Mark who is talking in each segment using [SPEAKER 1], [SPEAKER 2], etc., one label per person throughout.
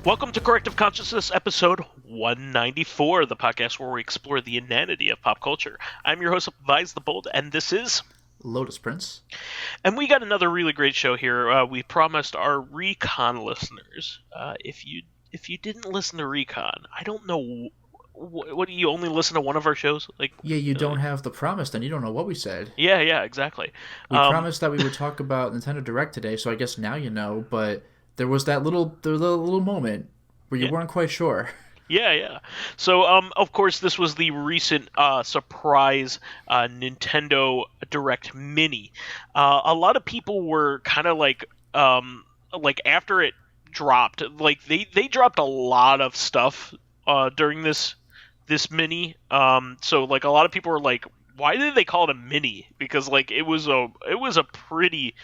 [SPEAKER 1] Welcome to Corrective Consciousness, episode 194, the podcast where we explore the inanity of pop culture. I'm your host, vysethebold, and this is
[SPEAKER 2] Lotus Prince.
[SPEAKER 1] And we got another really great show here. We promised our Recon listeners, if you didn't listen to Recon, I don't know, what do you only listen to one of our shows?
[SPEAKER 2] Yeah, you don't have the promise, then you don't know what we said.
[SPEAKER 1] Yeah, exactly.
[SPEAKER 2] We promised that we would talk about Nintendo Direct today, so I guess now you know, but there was that little moment where you weren't quite sure.
[SPEAKER 1] Yeah. So, of course, this was the recent surprise Nintendo Direct Mini. A lot of people were kind of like after it dropped, like they dropped a lot of stuff during this mini. So like a lot of people were like, why did they call it a mini? Because like it was a pretty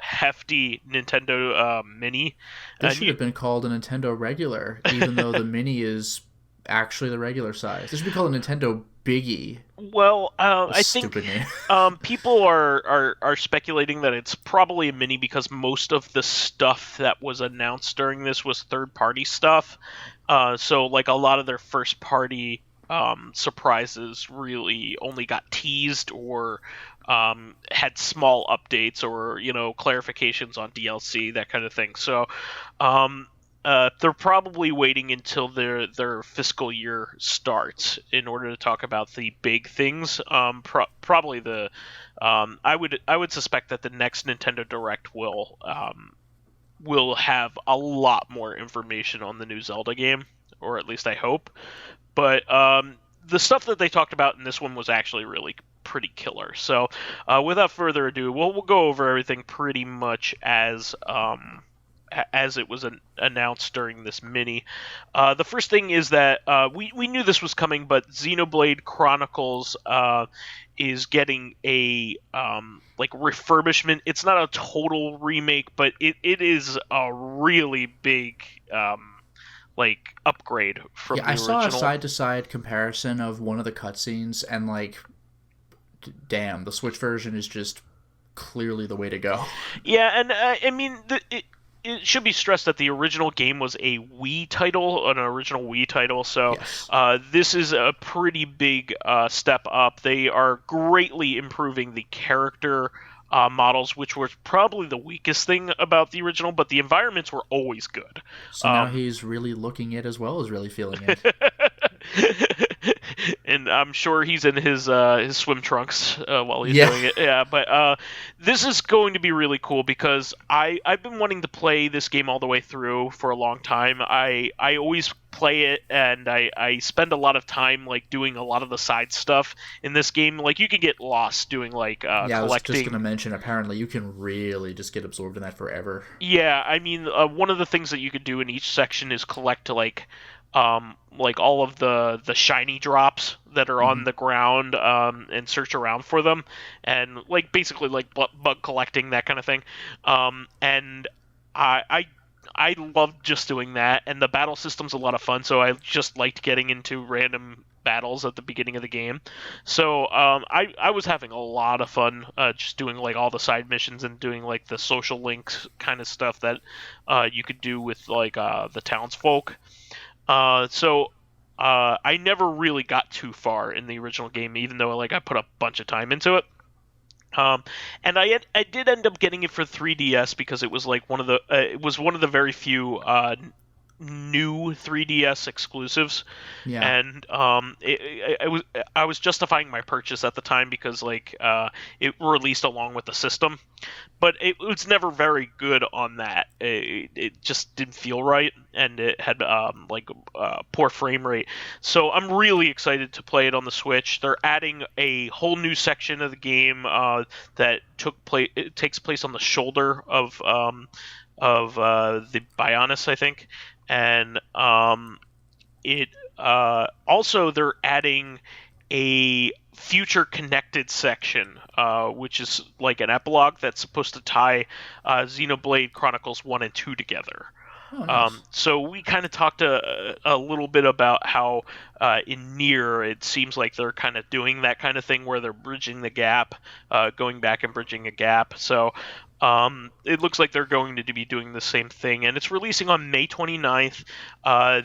[SPEAKER 1] hefty Nintendo Mini.
[SPEAKER 2] This should have been called a Nintendo Regular, even though the Mini is actually the regular size. This should be called a Nintendo Biggie.
[SPEAKER 1] Well, I think people are speculating that it's probably a mini because most of the stuff that was announced during this was third-party stuff. So like a lot of their first-party surprises really only got teased or had small updates or clarifications on DLC, that kind of thing. So they're probably waiting until their fiscal year starts in order to talk about the big things. Probably I would suspect that the next Nintendo Direct will have a lot more information on the new Zelda game, or at least I hope. But the stuff that they talked about in this one was actually really pretty killer. So without further ado, we'll go over everything pretty much as it was announced during this mini. The first thing is that we knew this was coming, but Xenoblade Chronicles is getting a refurbishment. It's not a total remake, but it is a really big upgrade from the original.
[SPEAKER 2] I saw a side-to-side comparison of one of the cutscenes, and damn, the Switch version is just clearly the way to go.
[SPEAKER 1] Yeah, and I mean, it should be stressed that the original game was an original Wii title, so yes. This is a pretty big step up. They are greatly improving the character models, which was probably the weakest thing about the original, but the environments were always good.
[SPEAKER 2] So now he's really looking it as well as really feeling it.
[SPEAKER 1] And I'm sure he's in his swim trunks while he's doing it. Yeah, but this is going to be really cool because I've been wanting to play this game all the way through for a long time. I always play it, and I spend a lot of time doing a lot of the side stuff in this game. You can get lost doing collecting.
[SPEAKER 2] I was just going to mention, apparently you can really just get absorbed in that forever.
[SPEAKER 1] Yeah, I mean, one of the things that you could do in each section is collect all of the shiny drops that are on the ground, and search around for them, and basically bug collecting, that kind of thing. And I love just doing that, and the battle system's a lot of fun, so I just liked getting into random battles at the beginning of the game. So I was having a lot of fun just doing all the side missions and doing the social links kind of stuff that you could do with the townsfolk. So I never really got too far in the original game, even though I put a bunch of time into it. And I did end up getting it for 3DS because it was one of the very few new 3DS exclusives.
[SPEAKER 2] Yeah.
[SPEAKER 1] And I was justifying my purchase at the time because it released along with the system, but it was never very good on that. It just didn't feel right, and it had poor frame rate. So I'm really excited to play it on the Switch. They're adding a whole new section of the game that takes place on the shoulder of the Bionis, I think. And also they're adding a future connected section, which is an epilogue that's supposed to tie Xenoblade Chronicles 1 and 2 together.
[SPEAKER 2] Oh, nice.
[SPEAKER 1] So we kind of talked a little bit about how in Nier it seems like they're kind of doing that kind of thing where they're bridging the gap, going back and bridging a gap. So It looks like they're going to be doing the same thing, and it's releasing on May 29th.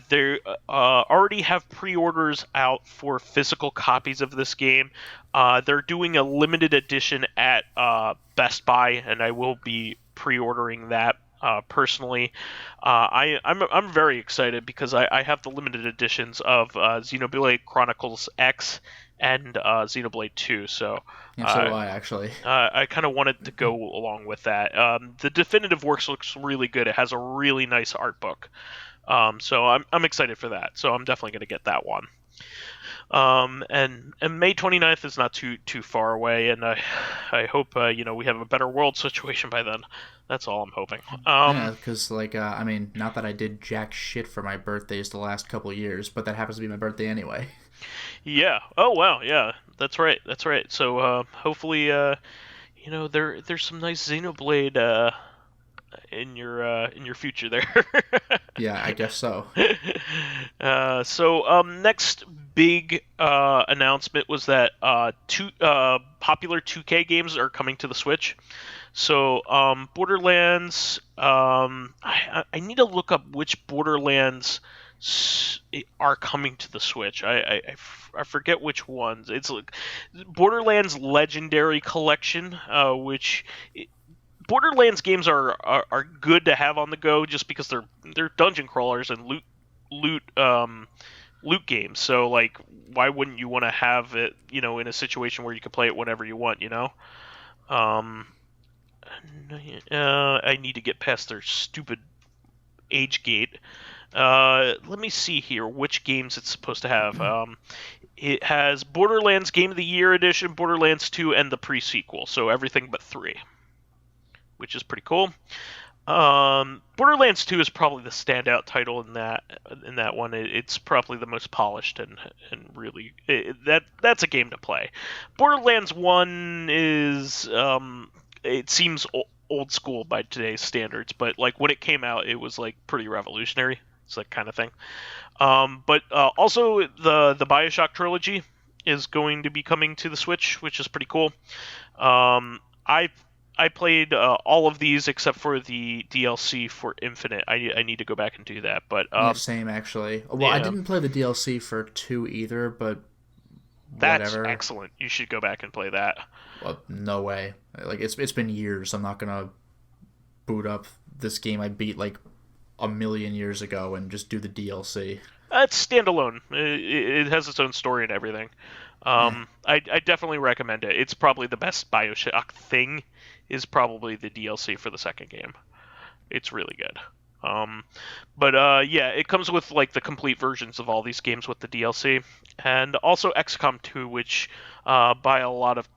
[SPEAKER 1] They already have pre-orders out for physical copies of this game. They're doing a limited edition at Best Buy, and I will be pre-ordering that personally. I'm very excited because I have the limited editions of Xenoblade Chronicles X and Xenoblade 2, so
[SPEAKER 2] yeah, so do I, actually.
[SPEAKER 1] I kind of wanted to go along with that. The definitive works looks really good. It has a really nice art book, so I'm excited for that. So I'm definitely going to get that one. And May 29th is not too far away, and I hope we have a better world situation by then. That's all I'm hoping.
[SPEAKER 2] Yeah, because I mean, not that I did jack shit for my birthdays the last couple of years, but that happens to be my birthday anyway.
[SPEAKER 1] Yeah. Oh wow. Yeah. That's right. So hopefully, there's some nice Xenoblade in your future there.
[SPEAKER 2] Yeah, I guess so.
[SPEAKER 1] So next big announcement was that two popular 2K games are coming to the Switch. So Borderlands, I need to look up which Borderlands are coming to the Switch. I forget which ones. It's like Borderlands Legendary Collection, which Borderlands games are good to have on the go just because they're dungeon crawlers and loot games. So like, why wouldn't you want to have it, in a situation where you can play it whenever you want, I need to get past their stupid age gate. Let me see here which games it's supposed to have. It has Borderlands Game of the Year Edition, Borderlands 2, and the pre-sequel, so everything but 3, which is pretty cool. Borderlands 2 is probably the standout title in that one. It's probably the most polished and really that's a game to play. Borderlands 1 is it seems old school by today's standards, but like when it came out, it was like pretty revolutionary. It's that kind of thing. But also the BioShock trilogy is going to be coming to the Switch, which is pretty cool. I played all of these except for the DLC for Infinite. I need to go back and do that. But
[SPEAKER 2] yeah, same actually. Well, yeah. I didn't play the DLC for 2 either, but
[SPEAKER 1] that's
[SPEAKER 2] whatever.
[SPEAKER 1] Excellent. You should go back and play that.
[SPEAKER 2] Well, no way. Like it's been years. I'm not gonna boot up this game I beat like a million years ago and just do the DLC.
[SPEAKER 1] It's standalone. It has its own story and everything. I definitely recommend it. It's probably the best BioShock thing. Is probably the DLC for the second game. It's really good. Yeah, it comes with like the complete versions of all these games with the DLC, and also XCOM 2, which by a lot of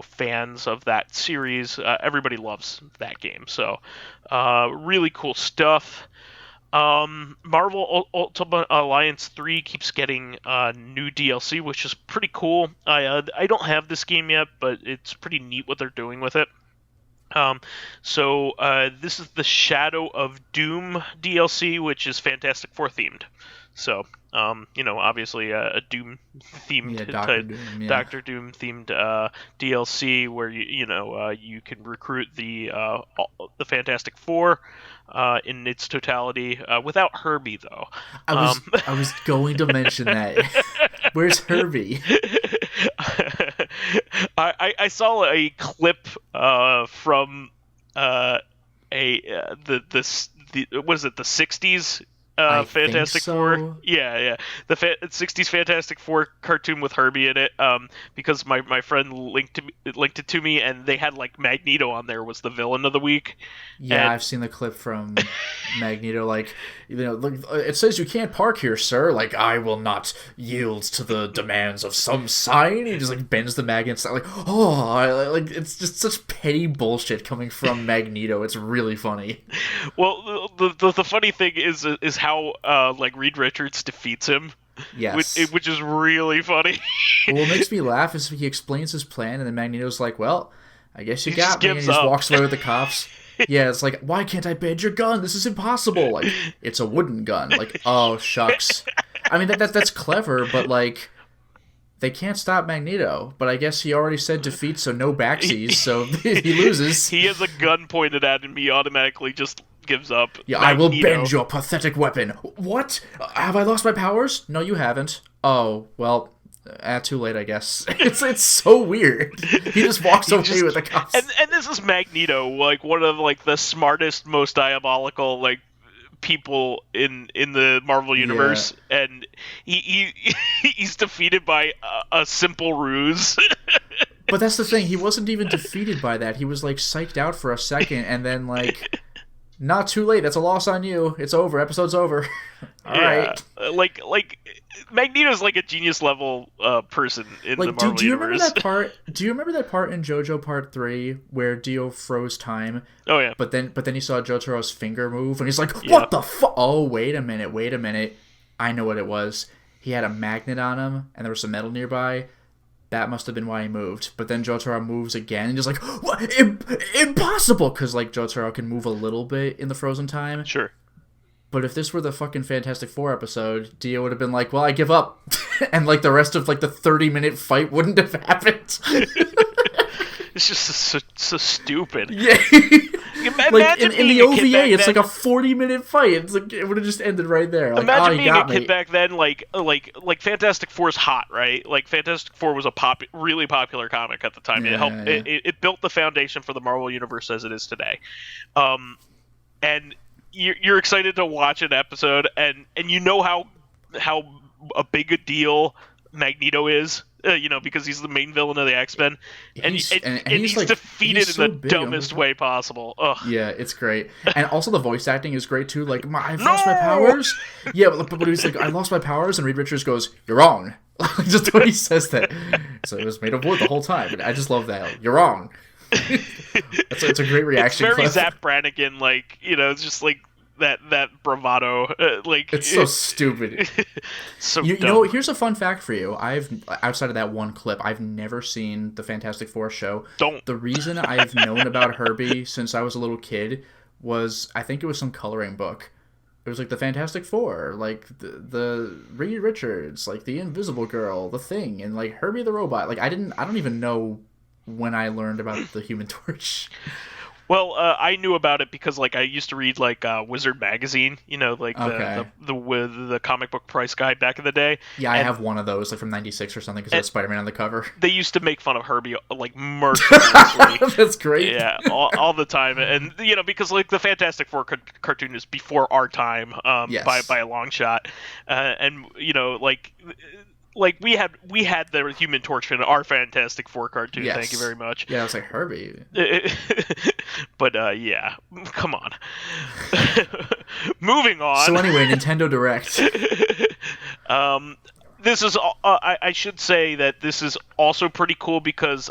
[SPEAKER 1] fans of that series, everybody loves that game. So really cool stuff. Marvel Ultimate Alliance 3 keeps getting new DLC, which is pretty cool. I don't have this game yet, but it's pretty neat what they're doing with it. This is the Shadow of Doom DLC, which is Fantastic Four themed. So, obviously a Doom themed Doctor Doom themed DLC where you can recruit the Fantastic Four in its totality without Herbie though.
[SPEAKER 2] I was going to mention that. Where's Herbie?
[SPEAKER 1] I saw a clip from was it the 60s Fantastic Four? Yeah. The 60s Fantastic Four cartoon with Herbie in it. Because my friend linked it to me, and they had like Magneto on there was the villain of the week.
[SPEAKER 2] Yeah, and I've seen the clip from Magneto. Like, look, it says you can't park here, sir. Like, I will not yield to the demands of some sign. He just like bends the mag and stuff. Like, it's just such petty bullshit coming from Magneto. It's really funny.
[SPEAKER 1] Well, the funny thing is how like Reed Richards defeats him.
[SPEAKER 2] Yes.
[SPEAKER 1] Which is really funny.
[SPEAKER 2] Well, what makes me laugh is he explains his plan, and then Magneto's like, well, I guess you got me, and he just walks away with the cops. Yeah, it's like, why can't I bend your gun? This is impossible. Like, it's a wooden gun. Like, oh, shucks. I mean, that's clever, but, like, they can't stop Magneto, but I guess he already said defeat, so no backsies, so he loses.
[SPEAKER 1] He has a gun pointed at him, he automatically just gives up.
[SPEAKER 2] Yeah,
[SPEAKER 1] Magneto.
[SPEAKER 2] I will bend your pathetic weapon. What? Have I lost my powers? No, you haven't. Oh, well, too late, I guess. It's so weird. He just walks away with the cops.
[SPEAKER 1] And this is Magneto, like one of like the smartest, most diabolical like people in the Marvel universe, and he's defeated by a simple ruse.
[SPEAKER 2] But that's the thing, he wasn't even defeated by that. He was like psyched out for a second, and then like, not too late. That's a loss on you. It's over. Episode's over. All right.
[SPEAKER 1] Like Magneto's like a genius level person in the Marvel
[SPEAKER 2] do you
[SPEAKER 1] universe.
[SPEAKER 2] Remember that part? Do you remember that part in JoJo Part 3 where Dio froze time?
[SPEAKER 1] Oh yeah.
[SPEAKER 2] But then he saw Jotaro's finger move, and he's like, "What the fuck? Oh, wait a minute. I know what it was. He had a magnet on him, and there was some metal nearby. That must have been why he moved." But then Jotaro moves again, and he's like, "What? Impossible!" Because like Jotaro can move a little bit in the frozen time.
[SPEAKER 1] Sure.
[SPEAKER 2] But if this were the fucking Fantastic Four episode, Dio would have been like, "Well, I give up," and like the rest of like the 30-minute fight wouldn't have happened.
[SPEAKER 1] It's just so stupid.
[SPEAKER 2] Yeah. Like in the OVA, it's like a 40-minute fight. It's like it would have just ended right there. Like,
[SPEAKER 1] imagine being a kid back then, like Fantastic Four's hot, right? Like Fantastic Four was a really popular comic at the time.
[SPEAKER 2] Yeah,
[SPEAKER 1] it helped. Yeah. It built the foundation for the Marvel universe as it is today. And you're excited to watch an episode, and you know how a big a deal Magneto is. Because he's the main villain of the X-Men, and he's like, defeated in the dumbest way possible. Ugh.
[SPEAKER 2] Yeah, it's great, and also the voice acting is great too. Like, I've lost my powers. Yeah, but he's like, I lost my powers, and Reed Richards goes, "You're wrong." Just when he says that, so it was made of wood the whole time. And I just love that. You're wrong. It's a great reaction.
[SPEAKER 1] It's very Zap Brannigan, like it's just like. That bravado,
[SPEAKER 2] it's so stupid.
[SPEAKER 1] So
[SPEAKER 2] you know, here's a fun fact for you. Outside of that one clip, I've never seen the Fantastic Four show. The reason I've known about Herbie since I was a little kid was I think it was some coloring book. It was like the Fantastic Four, like the Reed Richards, like the Invisible Girl, the Thing, and like Herbie the Robot. Like I don't even know when I learned about the Human Torch.
[SPEAKER 1] Well, I knew about it because, like, I used to read, like, Wizard magazine, like the comic book price guide back in the day.
[SPEAKER 2] Yeah, I have one of those, like, from '96 or something, because it has Spider-Man on the cover.
[SPEAKER 1] They used to make fun of Herbie, like, mercilessly.
[SPEAKER 2] That's great.
[SPEAKER 1] Yeah, all the time. And, because, like, the Fantastic Four cartoon is before our time,
[SPEAKER 2] yes.
[SPEAKER 1] by a long shot. And, like we had the Human Torch in our Fantastic Four cartoon.
[SPEAKER 2] Yes.
[SPEAKER 1] Thank you very much.
[SPEAKER 2] Yeah, I was like, Herbie.
[SPEAKER 1] But yeah, come on. Moving on.
[SPEAKER 2] So anyway, Nintendo Direct.
[SPEAKER 1] This is. I should say that this is also pretty cool because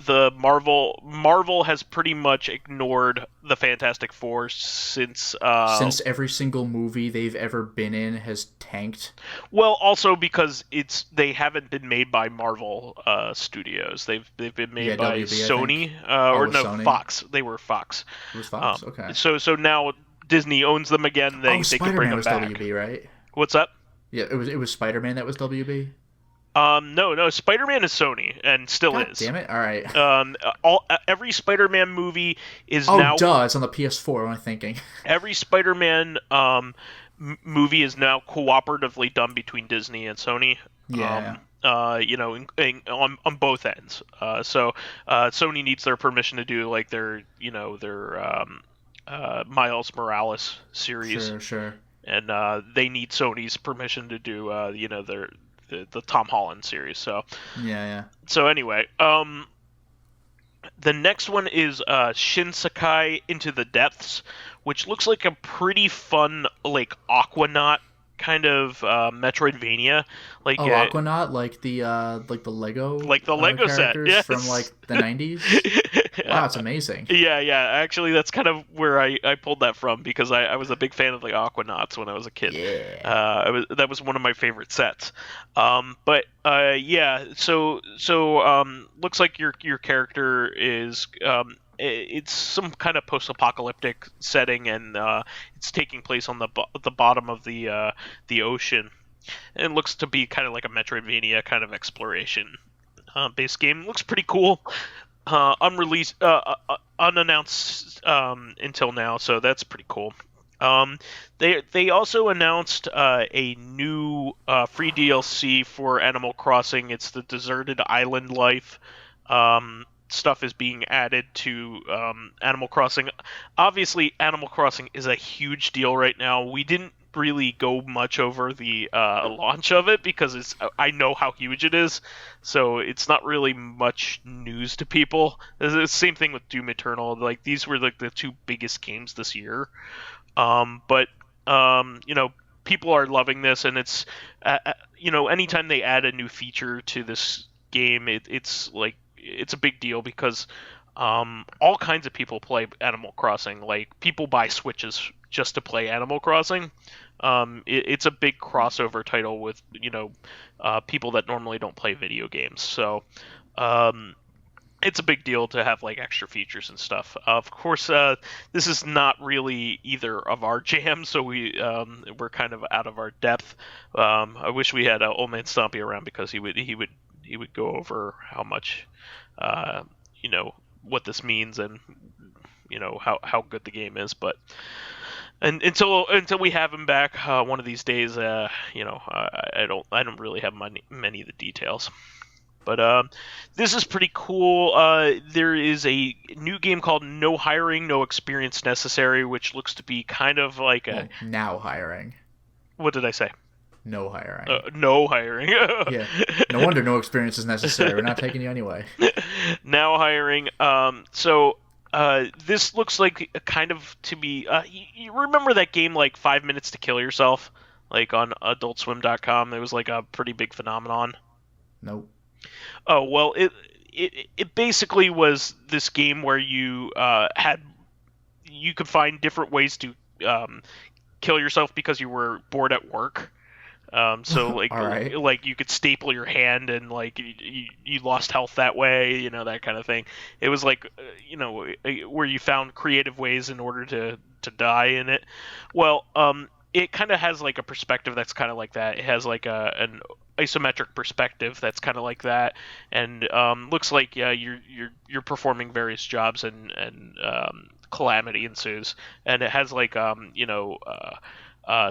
[SPEAKER 1] the Marvel has pretty much ignored the Fantastic Four since
[SPEAKER 2] every single movie they've ever been in has tanked.
[SPEAKER 1] Well, also because they haven't been made by Marvel Studios. They've been made by
[SPEAKER 2] WB,
[SPEAKER 1] Sony
[SPEAKER 2] Sony?
[SPEAKER 1] Fox. They were Fox.
[SPEAKER 2] It was Fox. Okay.
[SPEAKER 1] So now Disney owns them again. They can bring them back.
[SPEAKER 2] was WB, right?
[SPEAKER 1] What's up?
[SPEAKER 2] Yeah, it was Spider-Man that was WB.
[SPEAKER 1] No, Spider-Man is Sony and still
[SPEAKER 2] God
[SPEAKER 1] is.
[SPEAKER 2] Damn it! All right.
[SPEAKER 1] Every Spider-Man movie is
[SPEAKER 2] now.
[SPEAKER 1] Oh,
[SPEAKER 2] duh! It's on the PS4. What am I thinking?
[SPEAKER 1] Every Spider-Man movie is now cooperatively done between Disney and Sony.
[SPEAKER 2] Yeah.
[SPEAKER 1] On both ends. So Sony needs their permission to do like their Miles Morales series.
[SPEAKER 2] Sure.
[SPEAKER 1] And they need Sony's permission to do the Tom Holland series. So
[SPEAKER 2] yeah.
[SPEAKER 1] So anyway, the next one is Shinsekai Into the Depths, which looks like a pretty fun like Aquanaut kind of Metroidvania. Like
[SPEAKER 2] Aquanaut, like the Lego
[SPEAKER 1] set,
[SPEAKER 2] yes. From like the 90s. Wow, it's amazing.
[SPEAKER 1] Yeah. Actually, that's kind of where I pulled that from because I was a big fan of the Aquanauts when I was a kid.
[SPEAKER 2] Yeah.
[SPEAKER 1] That was one of my favorite sets. Yeah. So looks like your character is it's some kind of post-apocalyptic setting, and it's taking place on the bottom of the ocean. It looks to be kind of like a Metroidvania kind of exploration based game. Looks pretty cool. Unreleased, unannounced until now, so that's pretty cool. They also announced a new free DLC for Animal Crossing. It's the Deserted Island Life. Stuff is being added to Animal Crossing. Obviously, Animal Crossing is a huge deal right now. We didn't really go much over the launch of it because I know how huge it is, so it's not really much news to people. It's the same thing with Doom Eternal. Like, these were like the two biggest games this year. But people are loving this, and it's anytime they add a new feature to this game, it's a big deal because all kinds of people play Animal Crossing. Like, people buy Switches just to play Animal Crossing. It's a big crossover title with people that normally don't play video games. So it's a big deal to have like extra features and stuff. Of course, this is not really either of our jams, so we're kind of out of our depth. I wish we had Old Man Stompy around because he would go over how much what this means and how good the game is, but. And until we have him back one of these days, I don't really have many of the details. But this is pretty cool. There is a new game called No Hiring, No Experience Necessary, which looks to be kind of like a
[SPEAKER 2] now hiring.
[SPEAKER 1] What did I say?
[SPEAKER 2] No hiring.
[SPEAKER 1] No hiring.
[SPEAKER 2] Yeah. No wonder no experience is necessary. We're not taking you anyway.
[SPEAKER 1] Now hiring. So. This looks like a kind of to be. You remember that game like 5 Minutes to Kill Yourself, like on AdultSwim.com? It was like a pretty big phenomenon.
[SPEAKER 2] Nope.
[SPEAKER 1] Oh well, it basically was this game where you could find different ways to kill yourself because you were bored at work. So like
[SPEAKER 2] right.
[SPEAKER 1] like you could staple your hand and like you lost health that way, that kind of thing. It was like where you found creative ways in order to die in it. Well, it kind of has like a perspective that's kind of like that. It has like an isometric perspective that's kind of like that, and looks like you're performing various jobs and calamity ensues, and it has like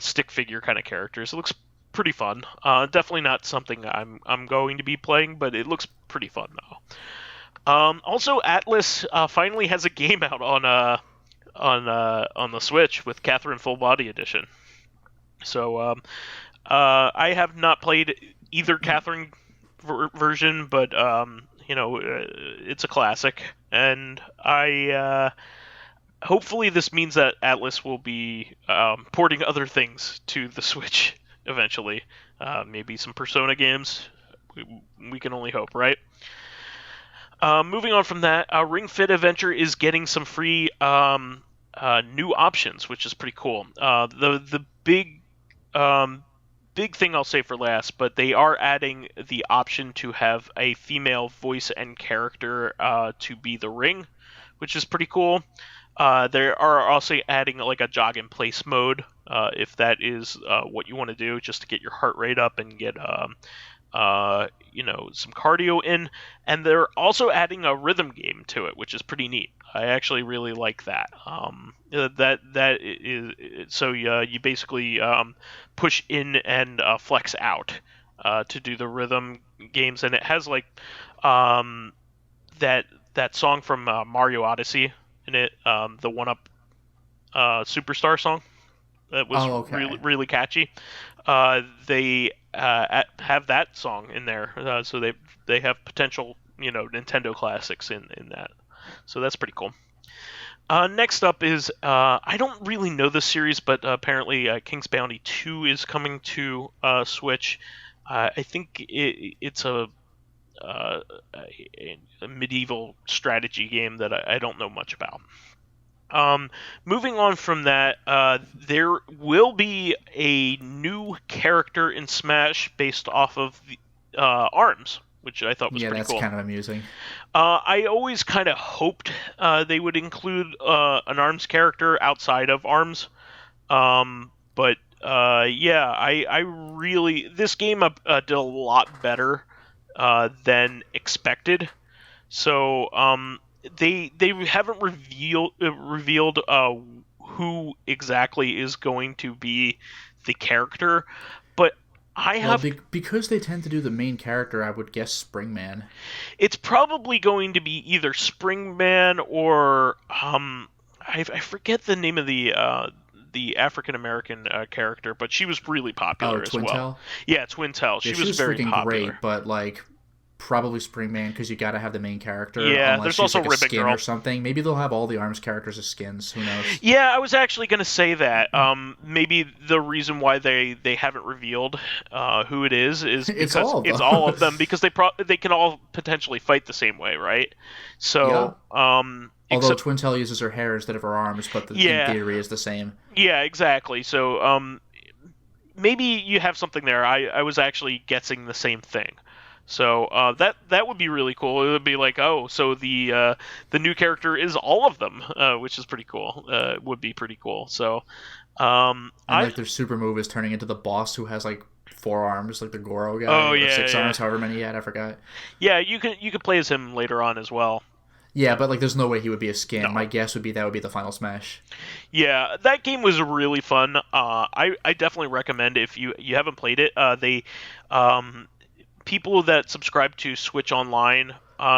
[SPEAKER 1] stick figure kind of characters. It looks pretty fun. Definitely not something I'm going to be playing, but it looks pretty fun though. Also, Atlas finally has a game out on the Switch with Catherine Full Body Edition. So I have not played either Catherine version, but it's a classic, and I hopefully this means that Atlas will be porting other things to the Switch eventually. Maybe some Persona games. We can only hope, right? Moving on from that, Ring Fit Adventure is getting some free new options, which is pretty cool. The big thing I'll say for last, but they are adding the option to have a female voice and character to be the ring, which is pretty cool. They are also adding like a jog in place mode, if that is what you want to do, just to get your heart rate up and get some cardio in. And they're also adding a rhythm game to it, which is pretty neat. I actually really like that. That is so you basically push in and flex out to do the rhythm games, and it has like that song from Mario Odyssey in it, the 1-Up Superstar song that was really catchy. They have that song in there, so they have potential Nintendo classics in that. So that's pretty cool. Next up is I don't really know this series, but apparently King's Bounty 2 is coming to Switch. I think it's a medieval strategy game that I don't know much about. Moving on from that, there will be a new character in Smash based off of the, ARMS, which I thought was pretty cool.
[SPEAKER 2] Yeah, that's kind of amusing.
[SPEAKER 1] I always kind of hoped they would include an ARMS character outside of ARMS, but yeah, I really this game did a lot better than expected. So they haven't revealed who exactly is going to be the character, but I
[SPEAKER 2] Well,
[SPEAKER 1] have
[SPEAKER 2] because they tend to do the main character, I would guess Springman.
[SPEAKER 1] it's probably going to be either Springman or I forget the name of the African American character, but she was really
[SPEAKER 2] Oh,
[SPEAKER 1] popular as well.
[SPEAKER 2] Twintel?
[SPEAKER 1] Yeah, Twintel.
[SPEAKER 2] Yeah,
[SPEAKER 1] She
[SPEAKER 2] she
[SPEAKER 1] was
[SPEAKER 2] was
[SPEAKER 1] very
[SPEAKER 2] freaking
[SPEAKER 1] popular.
[SPEAKER 2] great, but like probably Springman because you gotta have the main character
[SPEAKER 1] Yeah,
[SPEAKER 2] unless
[SPEAKER 1] there's
[SPEAKER 2] she's
[SPEAKER 1] also
[SPEAKER 2] like a
[SPEAKER 1] Ribbon
[SPEAKER 2] skin or
[SPEAKER 1] Girl.
[SPEAKER 2] something. Maybe they'll have all the ARMS characters as skins. Who knows?
[SPEAKER 1] Yeah, I was actually going to say that. Maybe the reason why they haven't revealed who it is
[SPEAKER 2] It's
[SPEAKER 1] because
[SPEAKER 2] all of
[SPEAKER 1] it's all
[SPEAKER 2] them.
[SPEAKER 1] of them because they can all potentially fight the same way, right?
[SPEAKER 2] Yeah.
[SPEAKER 1] So
[SPEAKER 2] Although
[SPEAKER 1] except
[SPEAKER 2] Twintel uses her hair instead of her arms, but in
[SPEAKER 1] yeah,
[SPEAKER 2] theory is the same.
[SPEAKER 1] yeah, exactly. So maybe you have something there. I was actually guessing the same thing. So that would be really cool. It would be like, oh, so the new character is all of them, which is pretty cool. Would be pretty cool. So
[SPEAKER 2] And
[SPEAKER 1] I
[SPEAKER 2] like their super move is turning into the boss who has like 4 arms, like the Goro
[SPEAKER 1] oh
[SPEAKER 2] guy, or
[SPEAKER 1] yeah,
[SPEAKER 2] 6 arms, however many he had, I forgot.
[SPEAKER 1] yeah. You could play as him later on as well.
[SPEAKER 2] Yeah, but like there's no way he would be a skin.
[SPEAKER 1] No,
[SPEAKER 2] My guess would be that would be the final smash.
[SPEAKER 1] yeah, that game was really fun. I definitely recommend if you haven't played it. They um people that subscribe to Switch Online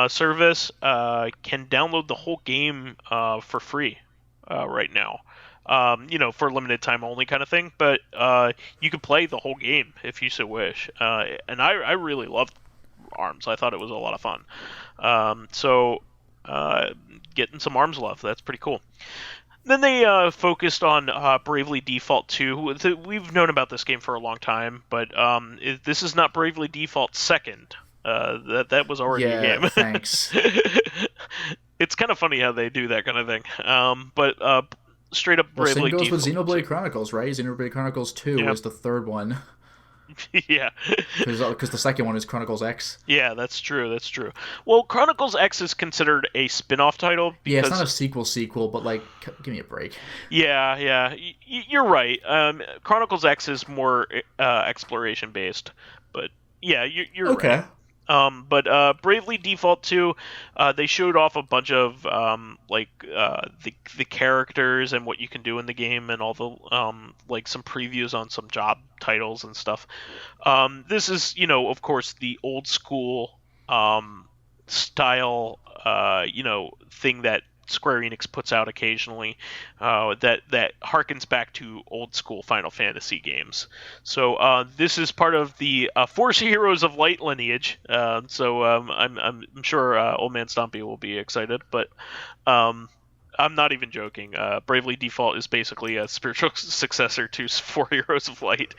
[SPEAKER 1] service can download the whole game for free right now. For limited time only kind of thing, but you can play the whole game if you so wish. And I really loved ARMS. I thought it was a lot of fun. So getting some ARMS love, that's pretty cool. Then they focused on Bravely Default 2. We've known about this game for a long time, but this is not Bravely Default 2nd. That was already a
[SPEAKER 2] Yeah,
[SPEAKER 1] game.
[SPEAKER 2] thanks.
[SPEAKER 1] It's kind of funny how they do that kind of thing. But straight up
[SPEAKER 2] Well, same
[SPEAKER 1] Bravely
[SPEAKER 2] goes with
[SPEAKER 1] Default
[SPEAKER 2] Xenoblade
[SPEAKER 1] 2.
[SPEAKER 2] Chronicles, right? Xenoblade Chronicles 2
[SPEAKER 1] Yep.
[SPEAKER 2] is the third one.
[SPEAKER 1] Yeah.
[SPEAKER 2] Because the second one is Chronicles X.
[SPEAKER 1] Yeah, that's true. That's true. Well, Chronicles X is considered a spin-off title
[SPEAKER 2] Yeah, it's
[SPEAKER 1] because
[SPEAKER 2] not a sequel, but like, give me a break.
[SPEAKER 1] yeah, you're right. Chronicles X is more exploration based, but yeah, you're right.
[SPEAKER 2] Okay.
[SPEAKER 1] But Bravely Default 2, they showed off a bunch of the characters and what you can do in the game and all the like some previews on some job titles and stuff. This is of course the old school style thing that Square Enix puts out occasionally, that harkens back to old school Final Fantasy games. So this is part of the Force Heroes of Light lineage. So I'm sure Old Man Stompy will be excited, but I'm not even joking. Bravely Default is basically a spiritual successor to Four Heroes of Light.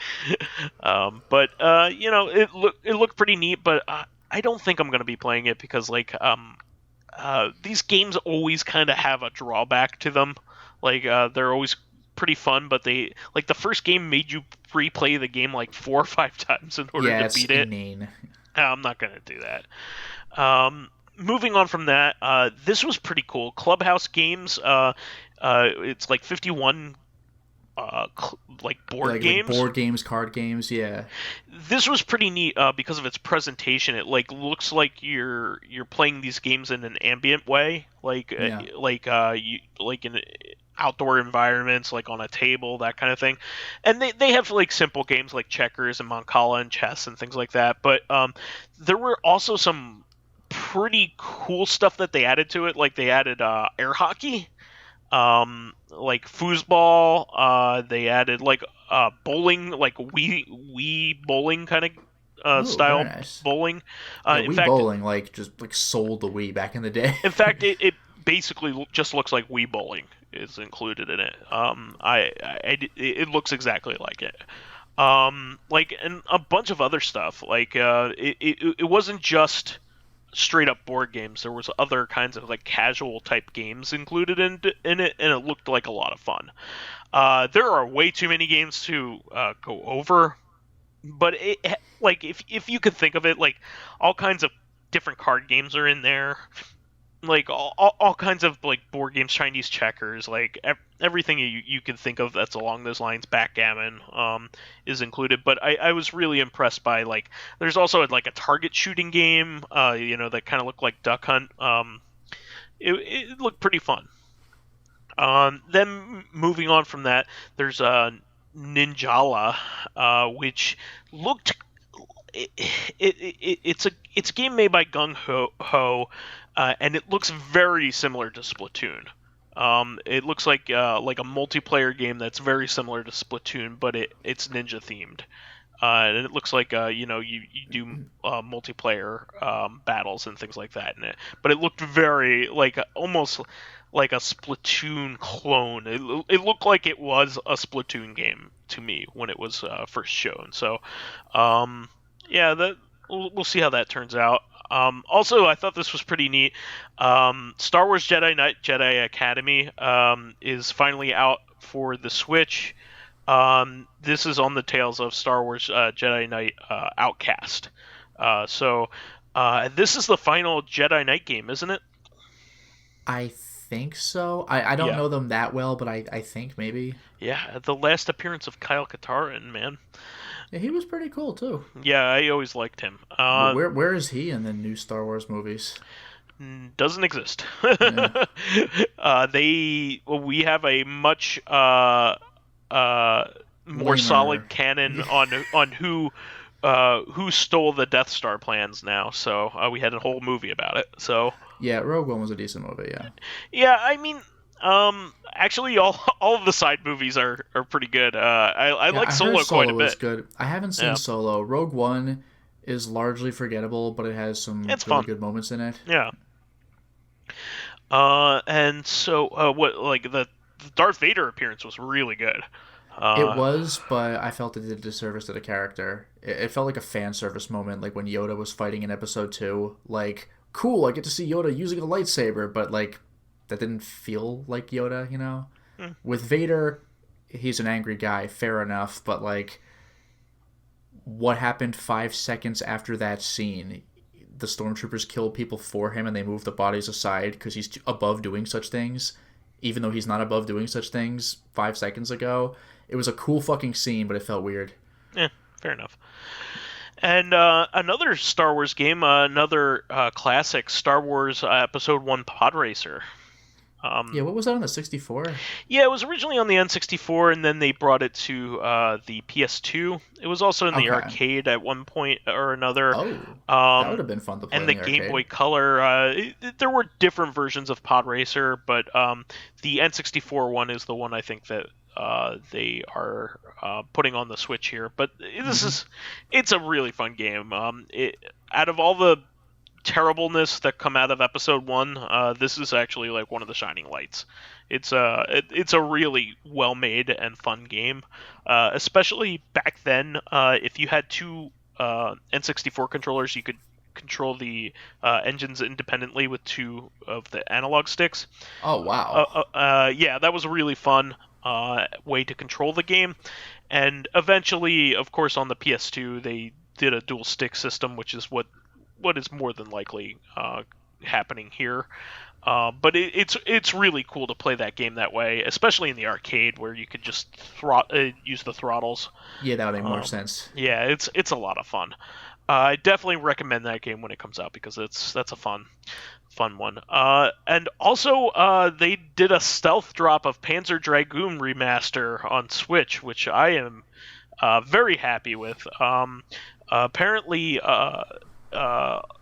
[SPEAKER 1] But it looked pretty neat, but I don't think I'm gonna be playing it because these games always kind of have a drawback to them. They're always pretty fun, but the first game made you replay the game like 4 or 5 times in order to beat it.
[SPEAKER 2] Inane.
[SPEAKER 1] I'm not gonna do that. Moving on from that, this was pretty cool. Clubhouse Games. It's like 51 board games.
[SPEAKER 2] Like board games, card games, yeah.
[SPEAKER 1] This was pretty neat because of its presentation. It looks like you're playing these games in an ambient way, in outdoor environments, like on a table, that kind of thing. And they have simple games like checkers and Mancala and chess and things like that. But there were also some pretty cool stuff that they added to it. Like they added air hockey. Like foosball, they added bowling, like Wii bowling kind of style
[SPEAKER 2] nice.
[SPEAKER 1] bowling.
[SPEAKER 2] Wii bowling just sold the Wii back in the day.
[SPEAKER 1] In fact, it basically just looks like Wii bowling is included in it. It looks exactly like it. And a bunch of other stuff. It wasn't just straight up board games. There was other kinds of casual type games included in it, and it looked like a lot of fun. There are way too many games to go over, but if you could think of it, all kinds of different card games are in there. like all kinds of like board games, Chinese checkers, like everything you can think of that's along those lines. Backgammon is included, but I was really impressed by like there's also like a target shooting game, that kind of looked like Duck Hunt. It looked pretty fun. Then moving on from that, there's Ninjala, which looked it's a game made by Gung Ho, and it looks very similar to Splatoon. It looks like a multiplayer game that's very similar to Splatoon, but it's ninja themed. And it looks like you do multiplayer battles and things like that in it. But it looked very almost like a Splatoon clone. It looked like it was a Splatoon game to me when it was first shown. So yeah, that we'll see how that turns out. Also, I thought this was pretty neat. Star Wars Jedi Knight Jedi Academy is finally out for the Switch. This is on the tails of Star Wars Jedi Knight Outcast. So this is the final Jedi Knight game, isn't it?
[SPEAKER 2] I think so. I don't know them that well, but I think maybe.
[SPEAKER 1] Yeah, the last appearance of Kyle Katarn, man.
[SPEAKER 2] Yeah, he was pretty cool too.
[SPEAKER 1] Yeah, I always liked him.
[SPEAKER 2] Where is he in the new Star Wars movies?
[SPEAKER 1] Doesn't exist.
[SPEAKER 2] Yeah.
[SPEAKER 1] We have a much more solid canon on who stole the Death Star plans now. So we had a whole movie about it. So
[SPEAKER 2] yeah, Rogue One was a decent movie. Yeah.
[SPEAKER 1] Yeah, I mean, actually, all of the side movies are pretty good. I like Solo quite a bit.
[SPEAKER 2] Good. I haven't seen Solo. Rogue One is largely forgettable, but it has some really good moments in it.
[SPEAKER 1] Yeah. And so the Darth Vader appearance was really good.
[SPEAKER 2] It was, but I felt it did a disservice to the character. It felt like a fan service moment, like when Yoda was fighting in Episode 2. Like, cool, I get to see Yoda using a lightsaber, but like that didn't feel like Yoda, you know? With Vader, he's an angry guy, fair enough, but like what happened 5 seconds after that scene? The stormtroopers kill people for him and they move the bodies aside because he's above doing such things, even though he's not above doing such things 5 seconds ago. It was a cool fucking scene, but it felt weird.
[SPEAKER 1] Yeah, fair enough. And another Star Wars game, another classic, Star Wars Episode 1 Pod Racer.
[SPEAKER 2] Yeah, what was that on the 64?
[SPEAKER 1] Yeah, it was originally on the N64, and then they brought it to the PS2. It was also in the arcade at one point or another.
[SPEAKER 2] Oh, that would have been fun to play
[SPEAKER 1] and the Game Boy Color. There were different versions of Pod Racer, but the N64 one is the one I think that they are putting on the Switch here. But it's a really fun game. Out of all the terribleness that come out of Episode 1, this is actually like one of the shining lights. It's a really well made and fun game, especially back then. If you had two N64 controllers, you could control the engines independently with two of the analog sticks.
[SPEAKER 2] Oh wow!
[SPEAKER 1] Yeah, that was a really fun way to control the game. And eventually, of course, on the PS2, they did a dual stick system, which is what is more than likely happening here. But it's really cool to play that game that way, especially in the arcade where you could just use the throttles.
[SPEAKER 2] Yeah, that would make more sense.
[SPEAKER 1] Yeah, it's a lot of fun. I definitely recommend that game when it comes out because that's a fun one. And also, they did a stealth drop of Panzer Dragoon remaster on Switch, which I am very happy with. Apparently,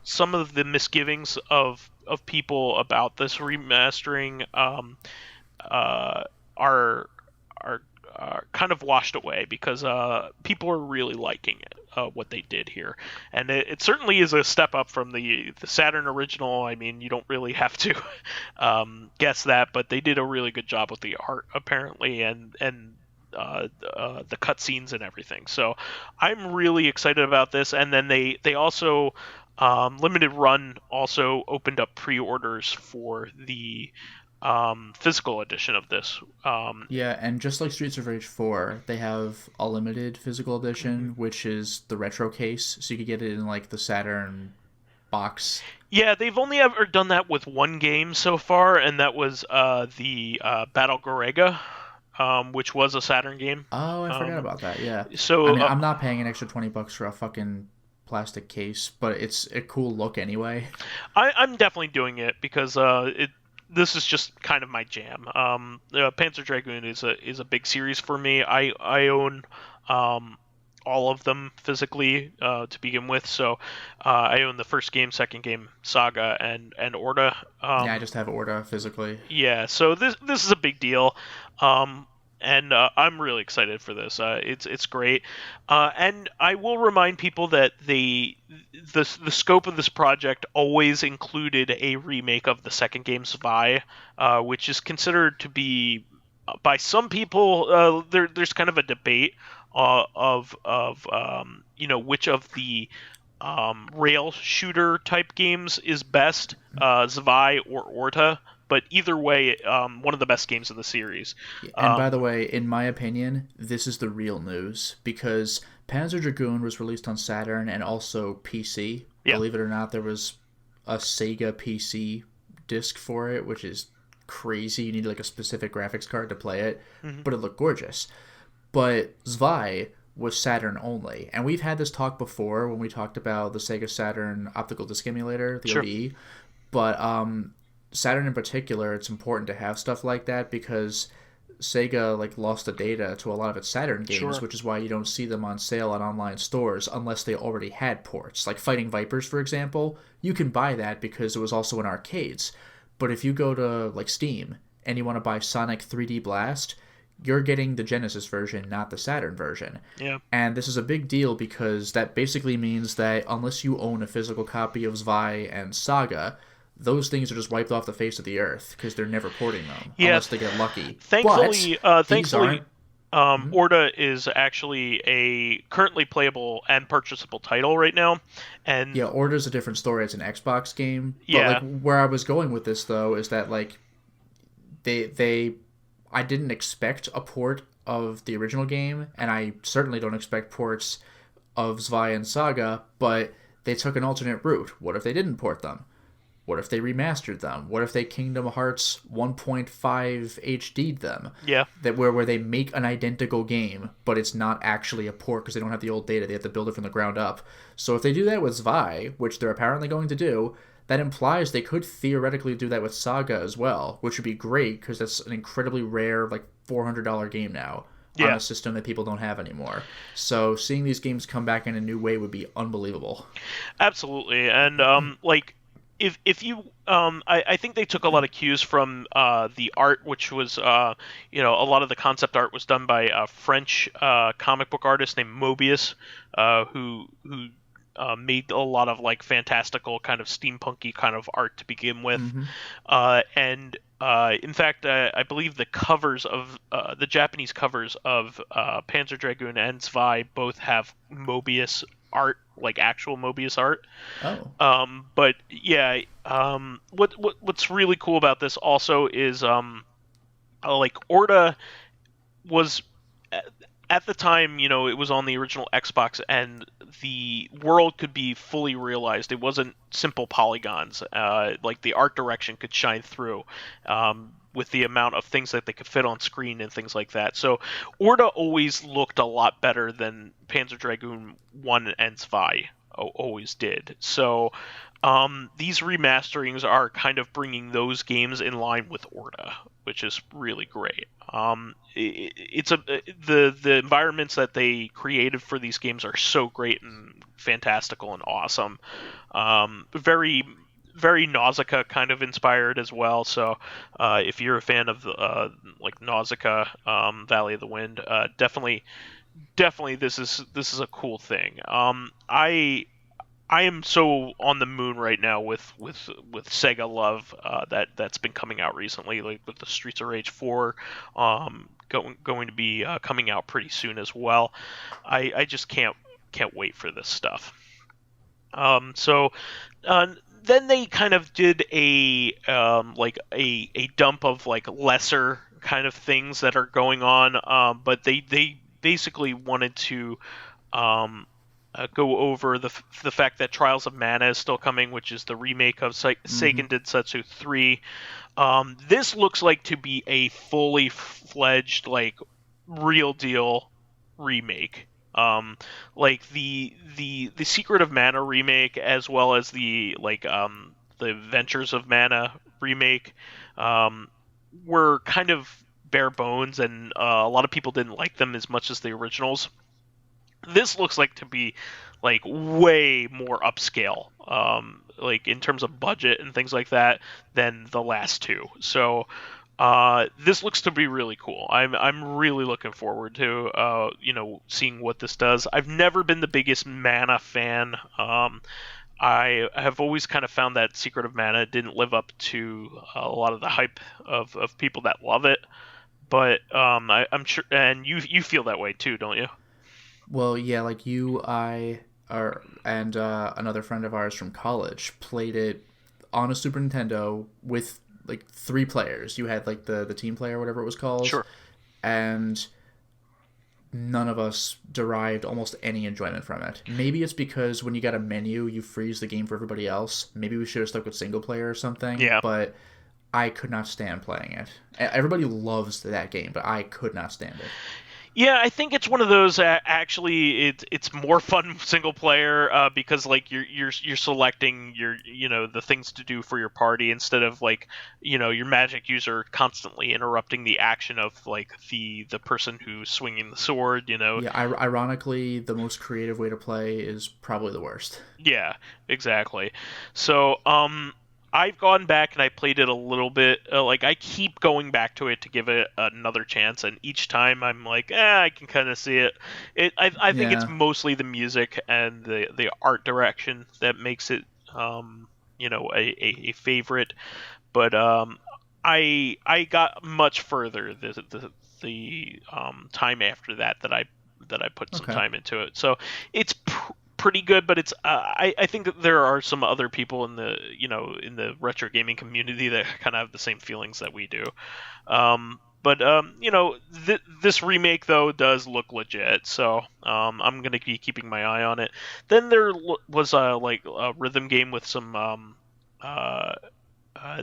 [SPEAKER 1] some of the misgivings of people about this remastering are kind of washed away because people are really liking it, what they did here, and it certainly is a step up from the Saturn original. I mean, you don't really have to guess that, but they did a really good job with the art apparently, and the cutscenes and everything. So I'm really excited about this. And then they also Limited Run also opened up pre-orders for the physical edition of this.
[SPEAKER 2] Yeah, and just like Streets of Rage 4, they have a limited physical edition, which is the retro case, so you could get it in like the Saturn box.
[SPEAKER 1] Yeah, they've only ever done that with one game so far, and that was the Battle Gorega, which was a Saturn game.
[SPEAKER 2] Oh, I forgot
[SPEAKER 1] Um,
[SPEAKER 2] about that. Yeah. I
[SPEAKER 1] so
[SPEAKER 2] mean, I'm not paying an extra $20 for a fucking plastic case, but it's a cool look anyway.
[SPEAKER 1] I'm definitely doing it because this is just kind of my jam. Panzer Dragoon is a big series for me. I own um, all of them physically to begin with. So I own the first game, second game, Saga, and Orda.
[SPEAKER 2] Yeah, I just have Orda physically.
[SPEAKER 1] Yeah, so this is a big deal. Um, and I'm really excited for this. It's great, and I will remind people that the scope of this project always included a remake of the second game, Spy, which is considered to be by some people there's kind of a debate of which of the rail shooter type games is best, Zwei or Orta. But either way, one of the best games of the series.
[SPEAKER 2] And by the way, in my opinion, this is the real news because Panzer Dragoon was released on Saturn and also PC.
[SPEAKER 1] Yeah.
[SPEAKER 2] Believe it or not, there was a Sega PC disc for it, which is crazy. You need like a specific graphics card to play it, but it looked gorgeous. But Zwei was Saturn only, and we've had this talk before when we talked about the Sega Saturn optical disc emulator, the
[SPEAKER 1] Sure.
[SPEAKER 2] ODE. But Saturn in particular, it's important to have stuff like that because Sega like lost the data to a lot of its Saturn games,
[SPEAKER 1] Sure.
[SPEAKER 2] which is why you don't see them on sale on online stores unless they already had ports. Like Fighting Vipers, for example, you can buy that because it was also in arcades. But if you go to like Steam and you want to buy Sonic 3D Blast, you're getting the Genesis version, not the Saturn version.
[SPEAKER 1] Yeah.
[SPEAKER 2] And this is a big deal because that basically means that unless you own a physical copy of Zwei and Saga, those things are just wiped off the face of the earth because they're never porting them unless they get lucky.
[SPEAKER 1] Thankfully,
[SPEAKER 2] Mm-hmm.
[SPEAKER 1] Orda is actually a currently playable and purchasable title right now, and
[SPEAKER 2] yeah, Order's a different story. It's an Xbox game.
[SPEAKER 1] Yeah.
[SPEAKER 2] But like where I was going with this though is that like they I didn't expect a port of the original game, and I certainly don't expect ports of Zwei and Saga, but they took an alternate route. What if they didn't port them? What if they remastered them? What if they Kingdom Hearts 1.5 HD'd them?
[SPEAKER 1] Yeah.
[SPEAKER 2] That where they make an identical game, but it's not actually a port because they don't have the old data. They have to build it from the ground up. So if they do that with Zwei, which they're apparently going to do, that implies they could theoretically do that with Saga as well, which would be great because that's an incredibly rare, like $400 game now on a system that people don't have anymore. So seeing these games come back in a new way would be unbelievable.
[SPEAKER 1] Absolutely, and like if you I think they took a lot of cues from the art, which was a lot of the concept art was done by a French comic book artist named Mobius, who made a lot of like fantastical kind of steampunky kind of art to begin with, and in fact, I believe the covers of the Japanese covers of Panzer Dragoon and Zwei both have Mobius art, like actual Mobius art.
[SPEAKER 2] Oh.
[SPEAKER 1] But yeah, what's really cool about this also is like Orta was at the time, it was on the original Xbox, and the world could be fully realized. It wasn't simple polygons. Like the art direction could shine through with the amount of things that they could fit on screen and things like that. So Orta always looked a lot better than Panzer Dragoon 1 and Zwei always did. So these remasterings are kind of bringing those games in line with Orta, which is really great. It's the environments that they created for these games are so great and fantastical and awesome. Very very Nausicaa kind of inspired as well. So if you're a fan of like Nausicaa, Valley of the Wind, definitely this is a cool thing. I am so on the moon right now with Sega love that's been coming out recently, like with the Streets of Rage 4 going to be coming out pretty soon as well. I just can't wait for this stuff. So then they kind of did a dump of like lesser kind of things that are going on, but they basically wanted to go over the fact that Trials of Mana is still coming, which is the remake of Seiken Densetsu 3. This looks like to be a fully fledged, like, real deal remake. Like the Secret of Mana remake, as well as the Ventures of Mana remake, were kind of bare bones, and a lot of people didn't like them as much as the originals. This looks like to be like way more upscale, like in terms of budget and things like that, than the last two. So this looks to be really cool. I'm really looking forward to seeing what this does. I've never been the biggest Mana fan. I have always kind of found that Secret of Mana didn't live up to a lot of the hype of people that love it. But I'm sure, and you feel that way too, don't you?
[SPEAKER 2] Well, yeah, like you, and another friend of ours from college played it on a Super Nintendo with like 3 players. You had like the team player, whatever it was called.
[SPEAKER 1] Sure.
[SPEAKER 2] And none of us derived almost any enjoyment from it. Maybe it's because when you got a menu, you freeze the game for everybody else. Maybe we should have stuck with single player or something.
[SPEAKER 1] Yeah.
[SPEAKER 2] But I could not stand playing it. Everybody loves that game, but I could not stand it.
[SPEAKER 1] Yeah, I think it's one of those. Actually, it's more fun single player because like you're selecting the things to do for your party instead of like your magic user constantly interrupting the action of like the person who's swinging the sword.
[SPEAKER 2] Yeah, ironically, the most creative way to play is probably the worst.
[SPEAKER 1] Yeah, exactly. So I've gone back and I played it a little bit. Like I keep going back to it to give it another chance, and each time I'm like, I can kind of see it. I think it's mostly the music and the art direction that makes it, a favorite. But I got much further the time after that I put some time into it. So it's pretty good, but it's I think that there are some other people in the retro gaming community that kind of have the same feelings that we do. This remake though does look legit, so I'm gonna be keeping my eye on it. Then there was a rhythm game with some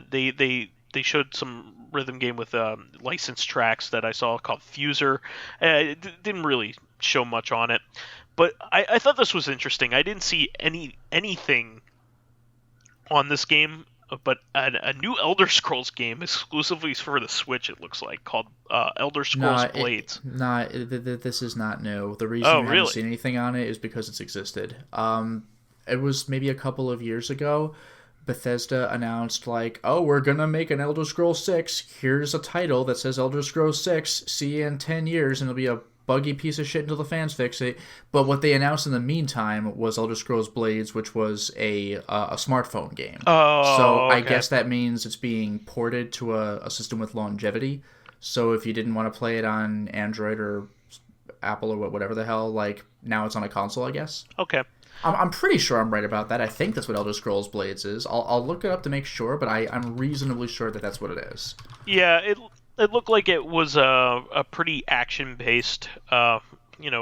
[SPEAKER 1] they showed some rhythm game with licensed tracks that I saw called Fuser. It didn't really show much on it. But I thought this was interesting. I didn't see anything on this game, but a new Elder Scrolls game exclusively for the Switch, it looks like, called Elder Scrolls Blades.
[SPEAKER 2] This is not new. The reason you haven't seen anything on it is because it's existed. It was maybe a couple of years ago. Bethesda announced, like, we're going to make an Elder Scrolls 6. Here's a title that says Elder Scrolls 6. See you in 10 years, and it'll be a buggy piece of shit until the fans fix it. But what they announced in the meantime was Elder Scrolls Blades, which was a smartphone game. I guess that means it's being ported to a system with longevity. So if you didn't want to play it on Android or Apple or whatever the hell, like, now it's on a console, I guess.
[SPEAKER 1] Okay.
[SPEAKER 2] I'm pretty sure I'm right about that. I think that's what Elder Scrolls Blades is. I'll look it up to make sure, but I'm reasonably sure that that's what it is.
[SPEAKER 1] Yeah, it looked like it was a pretty action-based,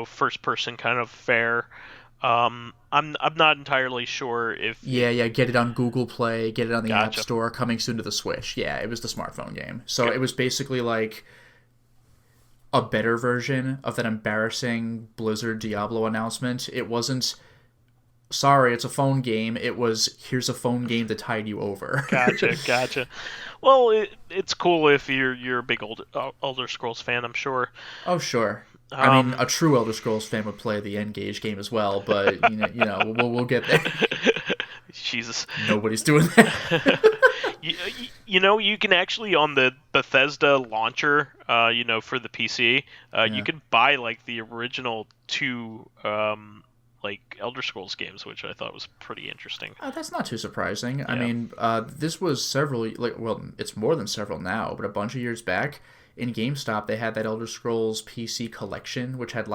[SPEAKER 1] first-person kind of fare. I'm not entirely sure if...
[SPEAKER 2] Yeah, get it on Google Play, get it on the App Store, coming soon to the Switch. Yeah, it was the smartphone game. So It was basically like a better version of that embarrassing Blizzard Diablo announcement. It wasn't, sorry, it's a phone game. It was, here's a phone game to tide you over.
[SPEAKER 1] Gotcha. Well, it's cool if you're a big Elder Scrolls fan, I'm sure.
[SPEAKER 2] Oh, sure. I mean, a true Elder Scrolls fan would play the Engage game as well, but we'll get there.
[SPEAKER 1] Jesus.
[SPEAKER 2] Nobody's doing that.
[SPEAKER 1] You can actually, on the Bethesda launcher, for the PC, you can buy like the original 2 Elder Scrolls games, which I thought was pretty interesting.
[SPEAKER 2] That's not too surprising. Yeah. I mean, this was several, it's more than several now, but a bunch of years back in GameStop, they had that Elder Scrolls PC collection, which had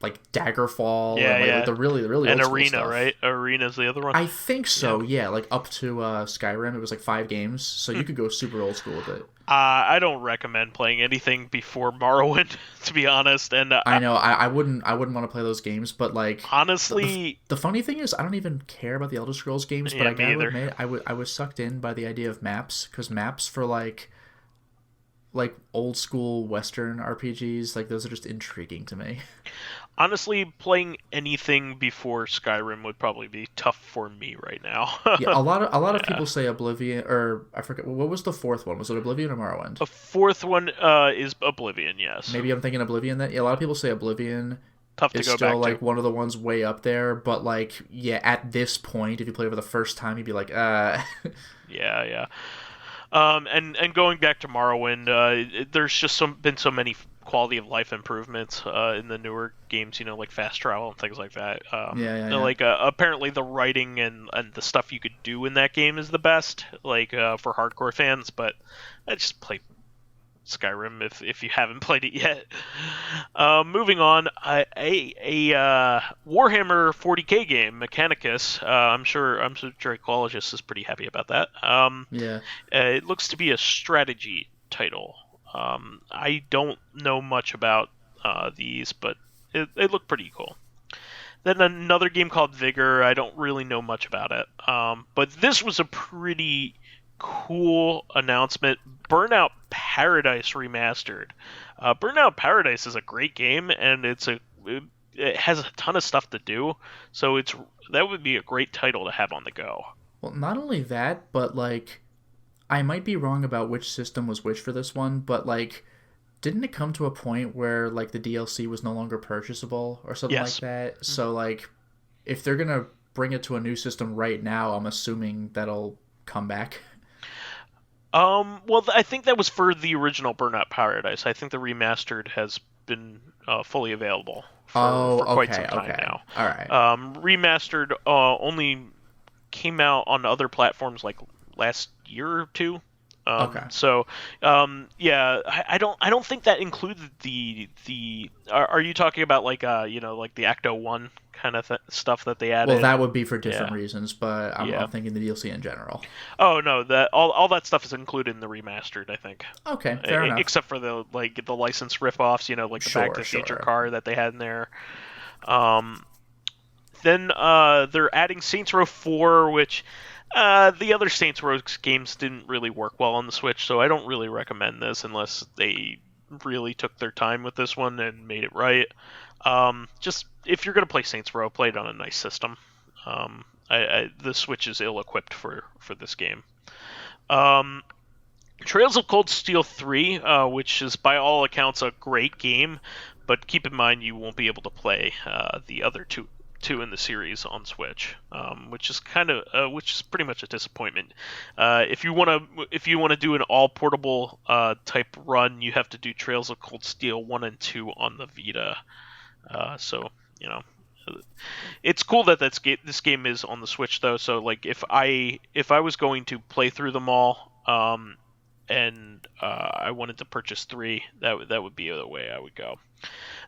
[SPEAKER 2] like Daggerfall
[SPEAKER 1] Yeah,
[SPEAKER 2] and
[SPEAKER 1] yeah.
[SPEAKER 2] the really
[SPEAKER 1] And
[SPEAKER 2] old school
[SPEAKER 1] Arena,
[SPEAKER 2] stuff.
[SPEAKER 1] right? Arena's the other one.
[SPEAKER 2] I think so. Yeah, like up to Skyrim, it was like 5 games, so you could go super old school with it.
[SPEAKER 1] I don't recommend playing anything before Morrowind, to be honest. And
[SPEAKER 2] I know I wouldn't want to play those games, but like
[SPEAKER 1] honestly,
[SPEAKER 2] the funny thing is I don't even care about the Elder Scrolls games, but
[SPEAKER 1] yeah,
[SPEAKER 2] I
[SPEAKER 1] me
[SPEAKER 2] gotta
[SPEAKER 1] either.
[SPEAKER 2] admit I was sucked in by the idea of maps, because maps for like old school Western RPGs, like those are just intriguing to me.
[SPEAKER 1] Honestly, playing anything before Skyrim would probably be tough for me right now.
[SPEAKER 2] Yeah, a lot of
[SPEAKER 1] Yeah.
[SPEAKER 2] people say Oblivion, or I forget what was the fourth one. Was it Oblivion or Morrowind?
[SPEAKER 1] A fourth one is Oblivion, yes.
[SPEAKER 2] Maybe I'm thinking Oblivion. That yeah, a lot of people say Oblivion
[SPEAKER 1] Tough to
[SPEAKER 2] is
[SPEAKER 1] go
[SPEAKER 2] still
[SPEAKER 1] back to.
[SPEAKER 2] like one of the ones way up there, but like yeah, at this point, if you play for the first time, you'd be like,
[SPEAKER 1] Yeah, yeah. And going back to Morrowind, there's just been so many quality of life improvements in the newer games, like fast travel and things like that.
[SPEAKER 2] yeah.
[SPEAKER 1] Like apparently the writing and the stuff you could do in that game is the best, like for hardcore fans. But I just play Skyrim if you haven't played it yet. Moving on, a Warhammer 40k game, Mechanicus. I'm sure Dracologist is pretty happy about that.
[SPEAKER 2] Yeah.
[SPEAKER 1] It looks to be a strategy title. I don't know much about these, but it looked pretty cool. Then another game called Vigor. I don't really know much about it, but this was a pretty cool announcement. Burnout Paradise remastered. Burnout Paradise is a great game, and it has a ton of stuff to do. So that would be a great title to have on the go.
[SPEAKER 2] Well, not only that, but like I might be wrong about which system was which for this one, but like didn't it come to a point where like the DLC was no longer purchasable or something like
[SPEAKER 1] Yes.
[SPEAKER 2] that? So like if they're going to bring it to a new system right now, I'm assuming that'll come back.
[SPEAKER 1] Well, I think that was for the original Burnout Paradise. I think the remastered has been fully available for quite some time
[SPEAKER 2] okay.
[SPEAKER 1] now.
[SPEAKER 2] All right.
[SPEAKER 1] Remastered only came out on other platforms like last year or two.
[SPEAKER 2] Okay.
[SPEAKER 1] So, yeah, I don't think that included the. Are you talking about like like the Acto 1 kind of stuff that they added?
[SPEAKER 2] Well, that would be for different
[SPEAKER 1] Yeah.
[SPEAKER 2] reasons, but
[SPEAKER 1] Yeah.
[SPEAKER 2] I'm thinking the DLC in general.
[SPEAKER 1] Oh no, that all that stuff is included in the remastered, I think.
[SPEAKER 2] Okay, fair enough.
[SPEAKER 1] Except for the license ripoffs, like the Back to the Future car that they had in there. Then they're adding Saints Row 4, which the other Saints Row games didn't really work well on the Switch, so I don't really recommend this unless they really took their time with this one and made it right. Just if you're gonna play Saints Row, play it on a nice system. The Switch is ill-equipped for this game. Trails of Cold Steel 3, which is by all accounts a great game, but keep in mind you won't be able to play the other two in the series on Switch, which is pretty much a disappointment. If you want to do an all portable type run, you have to do Trails of Cold Steel 1 and 2 on the Vita. So it's cool that this game is on the Switch though. So like if I was going to play through them all, and I wanted to purchase 3, that would be the way I would go.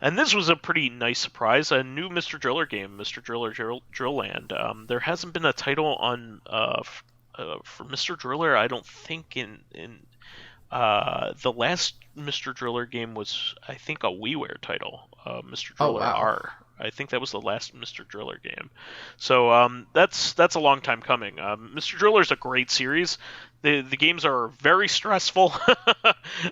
[SPEAKER 1] And this was a pretty nice surprise, a new Mr. Driller game, Mr. Driller Drill Land. There hasn't been a title on for Mr. Driller, I don't think in the last Mr. Driller game was, I think, a WiiWare title, Mr. Driller R. I think that was the last Mr. Driller game. So that's a long time coming. Mr. Driller is a great series. The games are very stressful.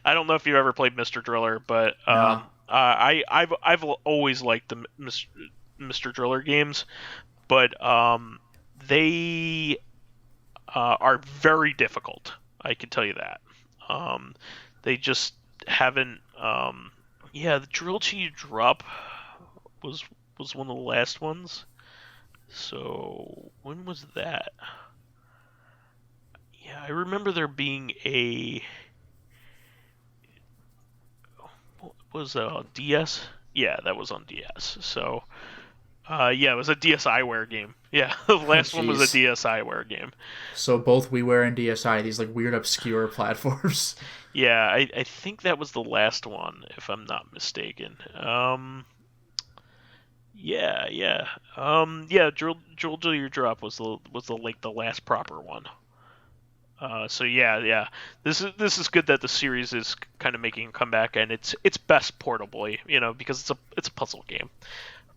[SPEAKER 1] I don't know if you've ever played Mr. Driller, but
[SPEAKER 2] No.
[SPEAKER 1] I've always liked the Mr. Driller games, but they are very difficult. I can tell you that. They just haven't. The Drill Till You Drop was one of the last ones. So when was that? Yeah, I remember there being a. What was that on DS? Yeah, that was on DS. So, it was a DSiWare game. Yeah, the last one was a DSiWare game.
[SPEAKER 2] So both WiiWare and DSi, these like weird obscure platforms.
[SPEAKER 1] Yeah, I think that was the last one, if I'm not mistaken. Yeah. Yeah. Jewel to Your Drop was the last proper one. So yeah. This is good that the series is kind of making a comeback, and it's best portably, because it's a puzzle game.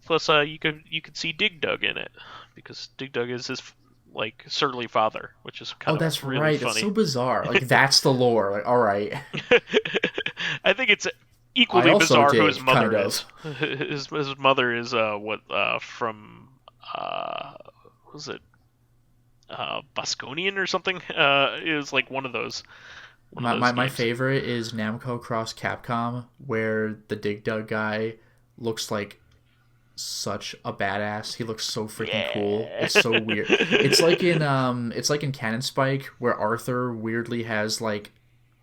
[SPEAKER 1] Plus, you could see Dig Dug in it, because Dig Dug is his like surly father, which is
[SPEAKER 2] Oh,
[SPEAKER 1] kind of
[SPEAKER 2] that's
[SPEAKER 1] really
[SPEAKER 2] right. That's
[SPEAKER 1] funny.
[SPEAKER 2] so bizarre. Like that's the lore. Like, all right.
[SPEAKER 1] I think it's
[SPEAKER 2] I
[SPEAKER 1] equally
[SPEAKER 2] also
[SPEAKER 1] bizarre who his
[SPEAKER 2] dig kind
[SPEAKER 1] mother
[SPEAKER 2] of.
[SPEAKER 1] is. His mother is from uh was it Bosconian or something? It was like one of
[SPEAKER 2] My,
[SPEAKER 1] those
[SPEAKER 2] my my
[SPEAKER 1] games.
[SPEAKER 2] favorite is Namco Cross Capcom, where the Dig Dug guy looks like such a badass. He looks so freaking cool.
[SPEAKER 1] Yeah.
[SPEAKER 2] It's so weird. It's like in Cannon Spike where Arthur weirdly has like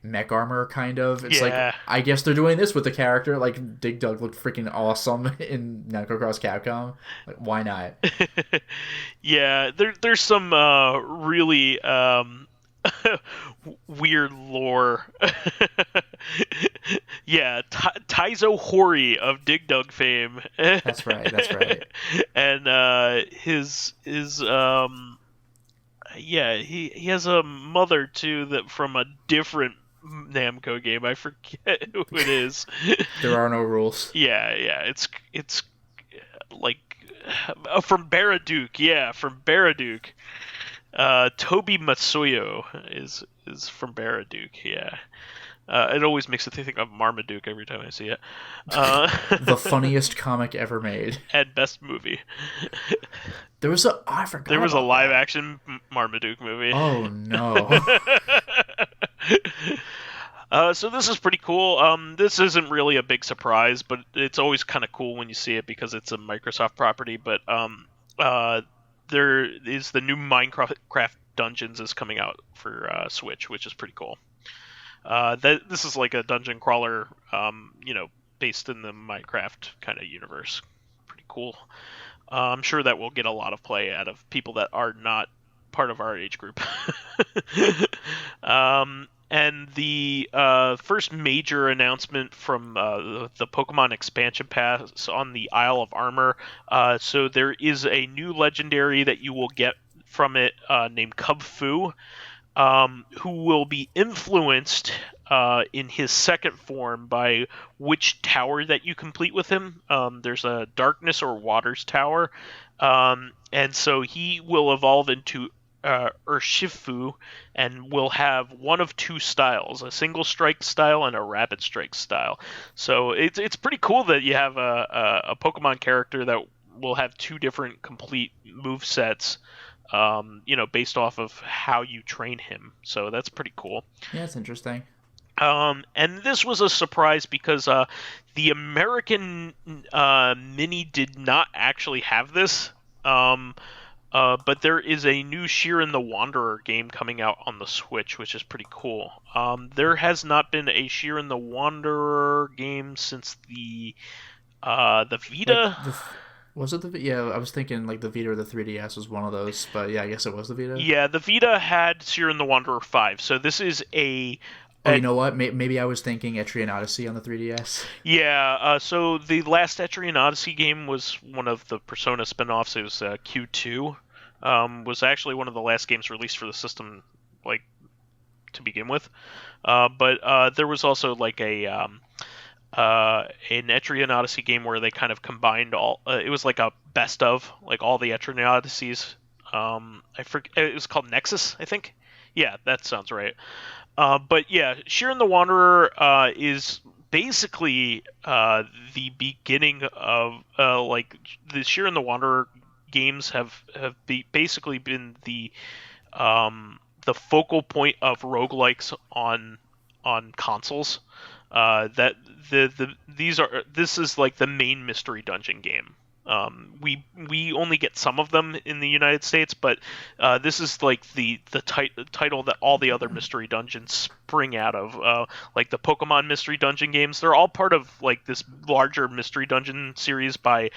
[SPEAKER 2] mech armor kind of. It's like
[SPEAKER 1] Yeah.
[SPEAKER 2] I guess they're doing this with the character. Like Dig Dug looked freaking awesome in Namco Cross Capcom. Like why not?
[SPEAKER 1] Yeah, there's some really weird lore. Yeah, Taizo Hori of Dig Dug fame.
[SPEAKER 2] That's right. That's right.
[SPEAKER 1] And his yeah, he has a mother too that from a different Namco game. I forget who it is.
[SPEAKER 2] There are no rules.
[SPEAKER 1] Yeah, it's like from Baraduke. Yeah, from Baraduke. Toby Matsuyo is from Baraduke. Yeah. It always makes me think of Marmaduke every time I see it.
[SPEAKER 2] The funniest comic ever made.
[SPEAKER 1] And best movie.
[SPEAKER 2] I forgot
[SPEAKER 1] There was a
[SPEAKER 2] about
[SPEAKER 1] live
[SPEAKER 2] that.
[SPEAKER 1] action Marmaduke movie.
[SPEAKER 2] Oh no.
[SPEAKER 1] So this is pretty cool. This isn't really a big surprise, but it's always kind of cool when you see it because it's a Microsoft property. But there is the new Minecraft Dungeons is coming out for Switch, which is pretty cool. This is like a dungeon crawler, based in the Minecraft kind of universe. Pretty cool. I'm sure that will get a lot of play out of people that are not part of our age group. And the first major announcement from the Pokemon expansion pass on the Isle of Armor. So there is a new legendary that you will get from it named Cub Fu, who will be influenced in his second form by which tower that you complete with him. There's a Darkness or Waters tower, and so he will evolve into Urshifu and will have one of two styles: a single strike style and a rapid strike style. So it's pretty cool that you have a Pokemon character that will have two different complete move sets, based off of how you train him. So that's pretty cool.
[SPEAKER 2] Yeah, it's interesting.
[SPEAKER 1] And this was a surprise because the American Mini did not actually have this. But there is a new Sheeran the Wanderer game coming out on the Switch, which is pretty cool. There has not been a Sheeran the Wanderer game since the Vita.
[SPEAKER 2] Like was it the yeah? I was thinking like the Vita or the 3DS was one of those, but yeah, I guess it was the Vita.
[SPEAKER 1] Yeah, the Vita had Sheeran the Wanderer 5, so this is
[SPEAKER 2] Oh, you know what? Maybe I was thinking Etrian Odyssey on the 3DS.
[SPEAKER 1] Yeah, so the last Etrian Odyssey game was one of the Persona spin-offs. It was Q2. Was actually one of the last games released for the system, like, to begin with. But there was also like an Etrian Odyssey game where they kind of combined all. It was like a best of like all the Etrian Odysseys. I forget. It was called Nexus, I think. Yeah, that sounds right. But yeah, Sheeran the Wanderer is basically the beginning of like the Sheeran the Wanderer games have basically been the focal point of roguelikes on consoles. That this is like the main mystery dungeon game. We only get some of them in the United States, but this is like the title that all the other mystery dungeons spring out of. Like the Pokemon mystery dungeon games, they're all part of like this larger mystery dungeon series by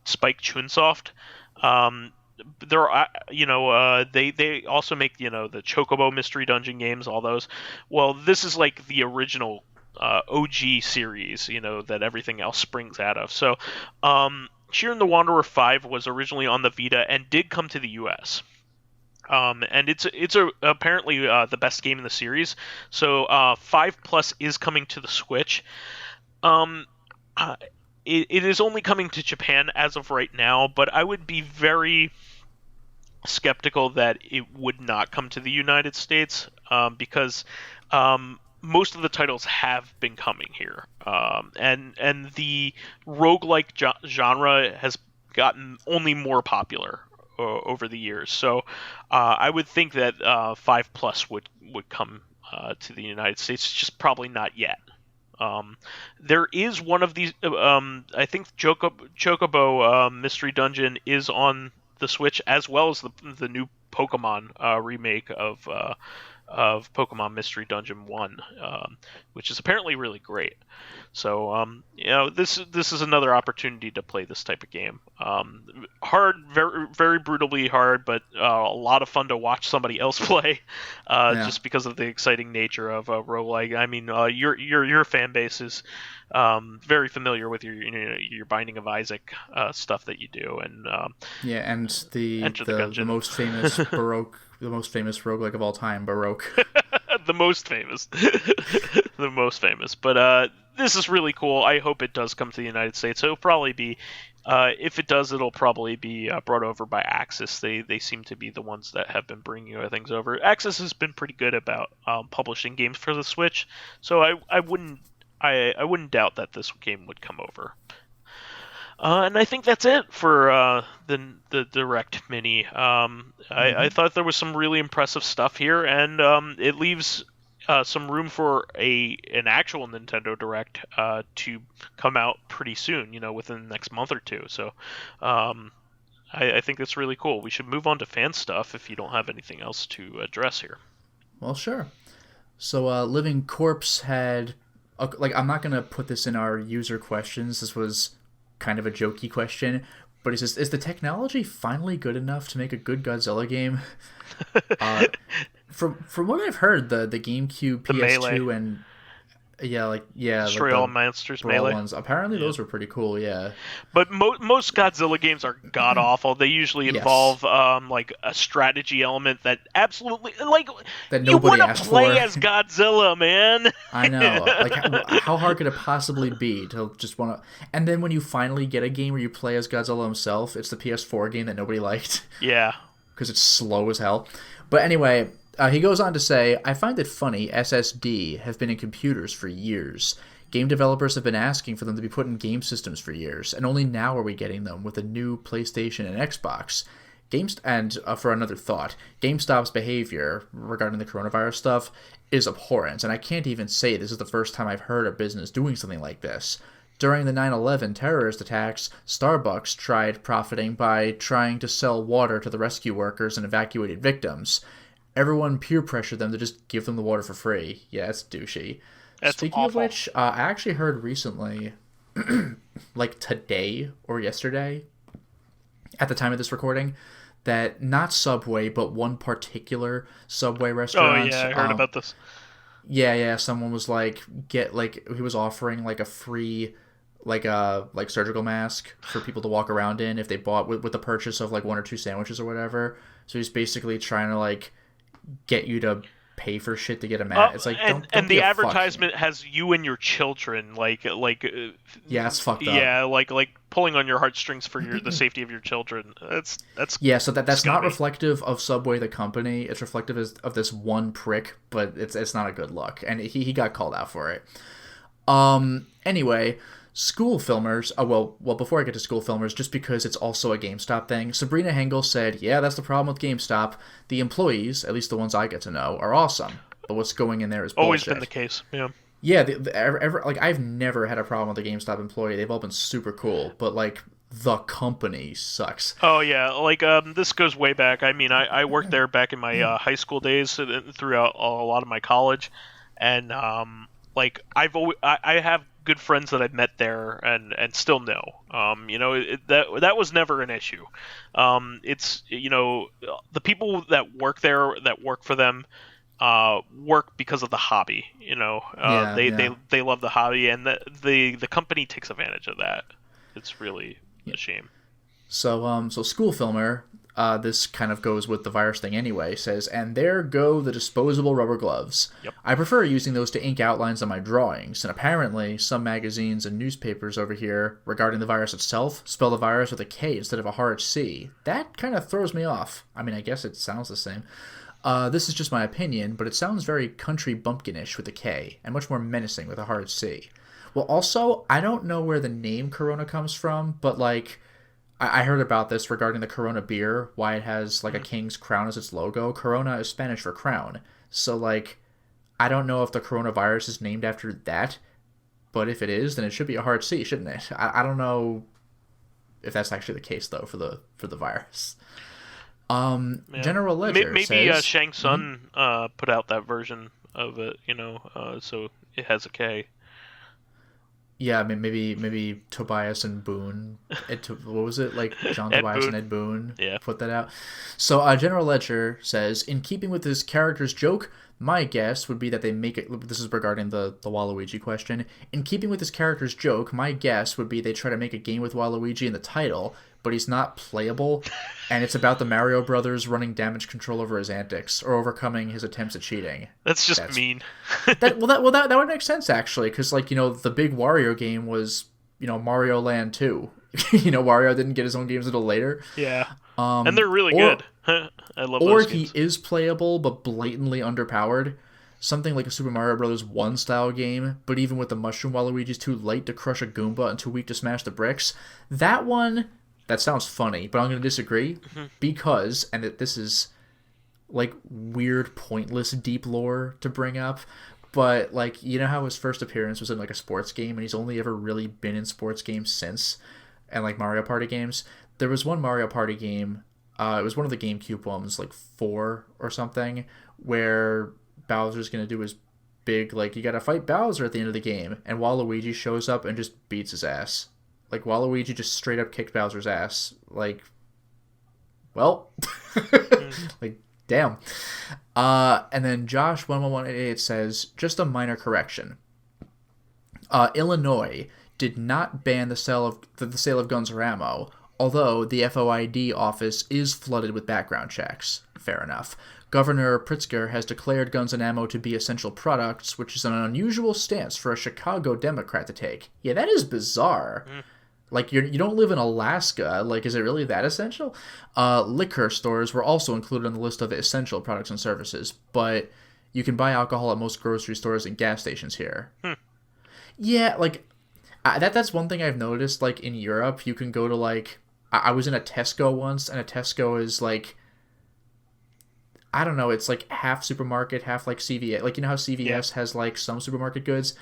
[SPEAKER 1] Spike Chunsoft. There are, they also make the Chocobo mystery dungeon games, all those. Well, this is like the original OG series, that everything else springs out of. So Shiren the Wanderer 5 was originally on the Vita and did come to the US. And it's apparently the best game in the series. So 5 Plus is coming to the Switch. Um, it is only coming to Japan as of right now, but I would be very skeptical that it would not come to the United States, because most of the titles have been coming here, and the roguelike genre has gotten only more popular over the years. So I would think that 5 Plus would come to the United States. It's just probably not yet. There is one of these. I think Chocobo Mystery Dungeon is on the Switch, as well as the new Pokemon remake of Pokemon Mystery Dungeon 1, which is apparently really great. So this is another opportunity to play this type of game. Hard, very very brutally hard, but a lot of fun to watch somebody else play, just because of the exciting nature of roguelike. I mean, your fan base is very familiar with your Binding of Isaac stuff that you do, and
[SPEAKER 2] and the most famous Baroque, the most famous roguelike of all time, Baroque.
[SPEAKER 1] The most famous. The most famous. But this is really cool. I hope it does come to the United States. So it'll probably be, if it does, it'll probably be brought over by Axis. They seem to be the ones that have been bringing things over. Axis has been pretty good about publishing games for the Switch, so I wouldn't doubt that this game would come over. And I think that's it for the Direct Mini. I thought there was some really impressive stuff here, and it leaves some room for an actual Nintendo Direct to come out pretty soon, within the next month or two. So I think that's really cool. We should move on to fan stuff if you don't have anything else to address here.
[SPEAKER 2] Well, sure. So Living Corpse had... I'm not going to put this in our user questions. This was kind of a jokey question, but he says, is the technology finally good enough to make a good Godzilla game? From what I've heard, the GameCube, PS2,
[SPEAKER 1] Melee.
[SPEAKER 2] and
[SPEAKER 1] Destroy All Monsters Melee
[SPEAKER 2] ones. Apparently, those were pretty cool. Yeah,
[SPEAKER 1] but most Godzilla games are god awful. They usually involve like a strategy element that absolutely
[SPEAKER 2] that nobody asked for.
[SPEAKER 1] You want to play as Godzilla, man.
[SPEAKER 2] I know. How hard could it possibly be to just want to? And then when you finally get a game where you play as Godzilla himself, it's the PS4 game that nobody liked.
[SPEAKER 1] Yeah,
[SPEAKER 2] because it's slow as hell. But anyway. He goes on to say, I find it funny SSD have been in computers for years. Game developers have been asking for them to be put in game systems for years, and only now are we getting them with a new PlayStation and Xbox. For another thought, GameStop's behavior regarding the coronavirus stuff is abhorrent, and I can't even say this is the first time I've heard a business doing something like this. During the 9/11 terrorist attacks, Starbucks tried profiting by trying to sell water to the rescue workers and evacuated victims. Everyone peer pressured them to just give them the water for free. Yeah, it's douchey. Speaking
[SPEAKER 1] awful.
[SPEAKER 2] Of which, I actually heard recently, like today or yesterday, at the time of this recording, that not Subway, but one particular Subway restaurant.
[SPEAKER 1] Oh yeah, I heard about this.
[SPEAKER 2] Yeah. Someone was he was offering a free surgical mask for people to walk around in if they bought with the purchase of 1 or 2 sandwiches or whatever. So he's basically trying to get you to pay for shit to get a mask. It's
[SPEAKER 1] don't the advertisement has you and your children
[SPEAKER 2] yeah, it's fucked up.
[SPEAKER 1] Yeah, like pulling on your heartstrings for the safety of your children. That's
[SPEAKER 2] yeah. So that's
[SPEAKER 1] scummy.
[SPEAKER 2] Not reflective of Subway the company. It's reflective of this one prick, but it's not a good look, and he got called out for it. Anyway. School filmers, before I get to school filmers, just because it's also a GameStop thing, Sabrina Hengel said, yeah, that's the problem with GameStop. The employees, at least the ones I get to know, are awesome. But what's going in there is bullshit.
[SPEAKER 1] Always been the case, yeah.
[SPEAKER 2] Yeah, I've never had a problem with a GameStop employee. They've all been super cool, but the company sucks.
[SPEAKER 1] Oh yeah, this goes way back. I mean, I worked there back in my high school days, throughout a lot of my college, and I have good friends that I've met there and still know. That was never an issue. It's the people that work there, that work for them, work because of the hobby. They love the hobby, and the company takes advantage of that. It's really a shame.
[SPEAKER 2] So School Filmer, this kind of goes with the virus thing anyway, says, and there go the disposable rubber gloves.
[SPEAKER 1] Yep.
[SPEAKER 2] I prefer using those to ink outlines on my drawings, and apparently some magazines and newspapers over here regarding the virus itself spell the virus with a K instead of a hard C. That kind of throws me off. I mean, I guess it sounds the same. This is just my opinion, but it sounds very country bumpkinish with a K, and much more menacing with a hard C. Well, also, I don't know where the name Corona comes from, but, like, I heard about this regarding the Corona beer, why it has, like, a king's crown as its logo. Corona is Spanish for crown. So, like, I don't know if the coronavirus is named after that, but if it is, then it should be a hard C, shouldn't it? I don't know if that's actually the case, though, for the virus. General Ledger
[SPEAKER 1] maybe
[SPEAKER 2] says...
[SPEAKER 1] Shang Tsung put out that version of it, so it has a K.
[SPEAKER 2] Yeah, maybe Tobias and Boone. What was it? Like John Tobias
[SPEAKER 1] Boone.
[SPEAKER 2] And Ed Boone
[SPEAKER 1] Yeah.
[SPEAKER 2] put that out. So General Ledger says, in keeping with his character's joke, my guess would be that they make it... This is regarding the Waluigi question. In keeping with his character's joke, my guess would be they try to make a game with Waluigi in the title, but he's not playable, and it's about the Mario Brothers running damage control over his antics, or overcoming his attempts at cheating.
[SPEAKER 1] That's mean.
[SPEAKER 2] that would make sense, actually, because, like, the big Wario game was, Mario Land 2. Wario didn't get his own games until later.
[SPEAKER 1] Yeah. And they're really good. I love those games.
[SPEAKER 2] He is playable, but blatantly underpowered. Something like a Super Mario Bros. 1 style game, but even with the Mushroom Waluigi's too light to crush a Goomba and too weak to smash the bricks. That one... That sounds funny, but I'm going to disagree because, and this is, like, weird, pointless, deep lore to bring up, but, like, how his first appearance was in, like, a sports game, and he's only ever really been in sports games since, and, like, Mario Party games. There was one Mario Party game, it was one of the GameCube ones, like 4 or something, where Bowser's going to do his big, like, you got to fight Bowser at the end of the game, and Waluigi shows up and just beats his ass. Like, Waluigi just straight up kicked Bowser's ass. Like, well, like, damn. And then Josh11188 says, just a minor correction. Illinois did not ban the sale of guns or ammo, although the FOID office is flooded with background checks. Fair enough. Governor Pritzker has declared guns and ammo to be essential products, which is an unusual stance for a Chicago Democrat to take. Yeah, that is bizarre. Like, you don't live in Alaska. Like, is it really that essential? Liquor stores were also included on the list of essential products and services, but you can buy alcohol at most grocery stores and gas stations here. Yeah, like, that's one thing I've noticed, like, in Europe, you can go to, like, I was in a Tesco once, and a Tesco is, like, I don't know, it's, like, half supermarket, half, like, CVS. Like, how CVS has, like, some supermarket goods?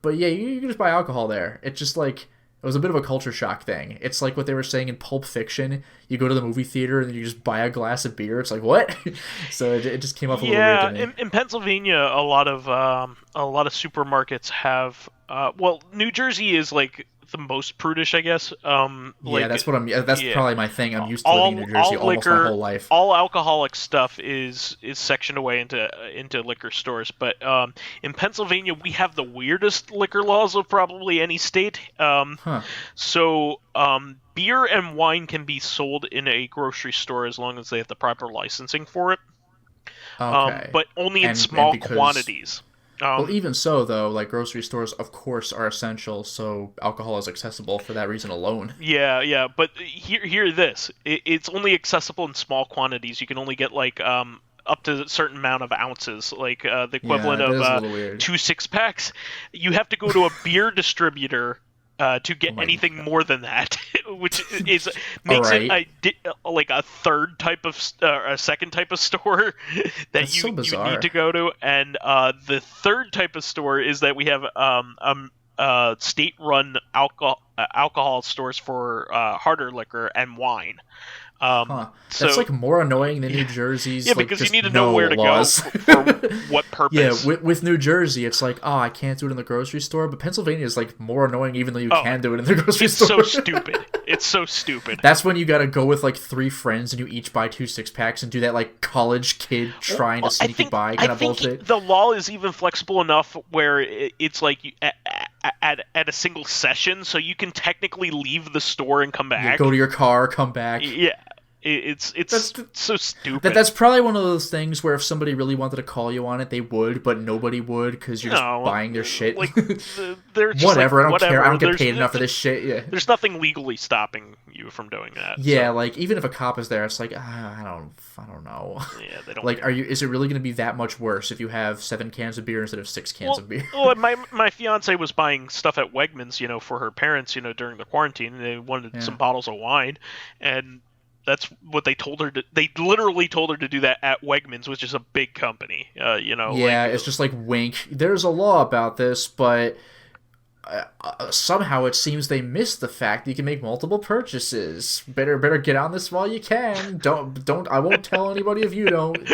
[SPEAKER 2] But, yeah, you can just buy alcohol there. It's just, like... It was a bit of a culture shock thing. It's like what they were saying in Pulp Fiction. You go to the movie theater and you just buy a glass of beer. It's like, what? So it just came off a little weird to me.
[SPEAKER 1] Yeah, in Pennsylvania, a lot of supermarkets have. New Jersey is like the most prudish, I guess.
[SPEAKER 2] That's what I'm. That's probably my thing. I'm used to living in New Jersey almost my whole life.
[SPEAKER 1] All alcoholic stuff is sectioned away into liquor stores, but in Pennsylvania we have the weirdest liquor laws of probably any state. So beer and wine can be sold in a grocery store as long as they have the proper licensing for it.
[SPEAKER 2] Okay.
[SPEAKER 1] But only in small quantities.
[SPEAKER 2] Well, even so, though, like, grocery stores, of course, are essential, so alcohol is accessible for that reason alone.
[SPEAKER 1] Yeah, but hear this. It's only accessible in small quantities. You can only get, like, up to a certain amount of ounces, like the equivalent of 2 6-packs. You have to go to a beer distributor to get anything more than that, which makes it like a third type of a second type of store that you need to go to, and the third type of store is that we have state-run alcohol stores for harder liquor and wine.
[SPEAKER 2] That's like more annoying than New Jersey's.
[SPEAKER 1] Yeah, because
[SPEAKER 2] you
[SPEAKER 1] need to know where to laws. Go for what purpose.
[SPEAKER 2] Yeah, with New Jersey, it's like, I can't do it in the grocery store, but Pennsylvania is like more annoying even though you can do it in the grocery store.
[SPEAKER 1] It's so stupid. It's so stupid.
[SPEAKER 2] That's when you gotta go with like 3 friends and you each buy 2 6-packs and do that like college kid trying to sneak it by kind of bullshit.
[SPEAKER 1] The law is even flexible enough where it's like at a single session, so you can technically leave the store and come back.
[SPEAKER 2] Yeah, go to your car, come back.
[SPEAKER 1] Yeah. It's so stupid.
[SPEAKER 2] That's probably one of those things where if somebody really wanted to call you on it, they would, but nobody would because you're just buying their shit.
[SPEAKER 1] Like, they're just
[SPEAKER 2] whatever,
[SPEAKER 1] like,
[SPEAKER 2] I don't care. I don't get paid
[SPEAKER 1] there's,
[SPEAKER 2] enough for this shit. Yeah.
[SPEAKER 1] There's nothing legally stopping you from doing that.
[SPEAKER 2] Yeah,
[SPEAKER 1] so.
[SPEAKER 2] like even if a cop is there, it's like I don't know.
[SPEAKER 1] Yeah, they don't.
[SPEAKER 2] Like, is it really going to be that much worse if you have 7 cans of beer instead of 6 cans of beer?
[SPEAKER 1] Well, my fiance was buying stuff at Wegmans, for her parents, during the quarantine, and they wanted some bottles of wine, and that's what they told her to. They literally told her to do that at Wegmans, which is a big company.
[SPEAKER 2] Yeah, it's just like wink. There's a law about this, but somehow it seems they missed the fact that you can make multiple purchases. Better get on this while you can. Don't. I won't tell anybody if you don't.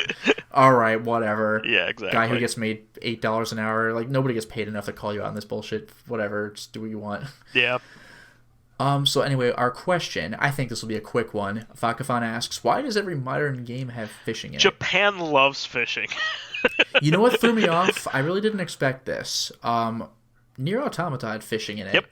[SPEAKER 2] All right, whatever.
[SPEAKER 1] Yeah, exactly.
[SPEAKER 2] Guy who gets made $8 an hour. Like nobody gets paid enough to call you out on this bullshit. Whatever. Just do what you want.
[SPEAKER 1] Yeah.
[SPEAKER 2] So anyway, our question, I think this will be a quick one. Vakafan asks, why does every modern game have fishing in it?
[SPEAKER 1] Japan loves fishing.
[SPEAKER 2] You know what threw me off? I really didn't expect this. Nier Automata had fishing in it.
[SPEAKER 1] Yep.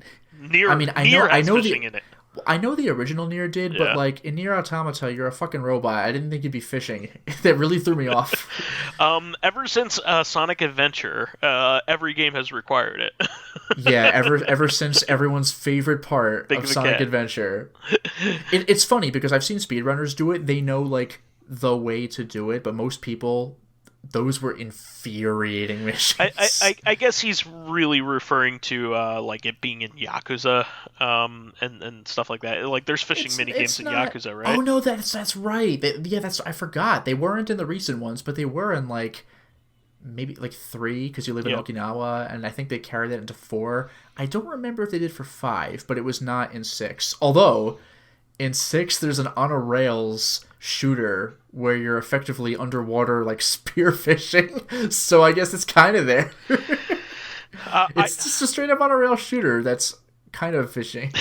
[SPEAKER 2] I know
[SPEAKER 1] fishing in it.
[SPEAKER 2] I know the original Nier did, but like in Nier Automata, you're a fucking robot. I didn't think you'd be fishing. That really threw me off.
[SPEAKER 1] Ever since Sonic Adventure, every game has required it.
[SPEAKER 2] Yeah, ever since everyone's favorite part of Sonic Adventure. It's funny because I've seen speedrunners do it. They know like the way to do it, but most people, those were infuriating missions.
[SPEAKER 1] I guess he's really referring to like it being in Yakuza and stuff like that. Like there's fishing mini games in Yakuza, right?
[SPEAKER 2] Oh no, that's right. I forgot. They weren't in the recent ones, but they were in like maybe like 3 because you live in Okinawa, and I think they carried that into 4. I don't remember if they did for 5, but it was not in 6. Although in 6 there's an on a rails shooter where you're effectively underwater like spearfishing, so I guess it's kind of there. It's just a straight up on a rail shooter that's kind of fishing.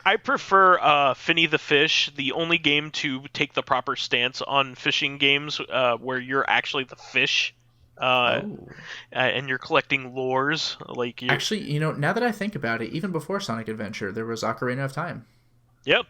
[SPEAKER 1] I prefer Finny the Fish, the only game to take the proper stance on fishing games where you're actually the fish. And you're collecting lures.
[SPEAKER 2] Actually, now that I think about it, even before Sonic Adventure, there was Ocarina of Time.
[SPEAKER 1] Yep.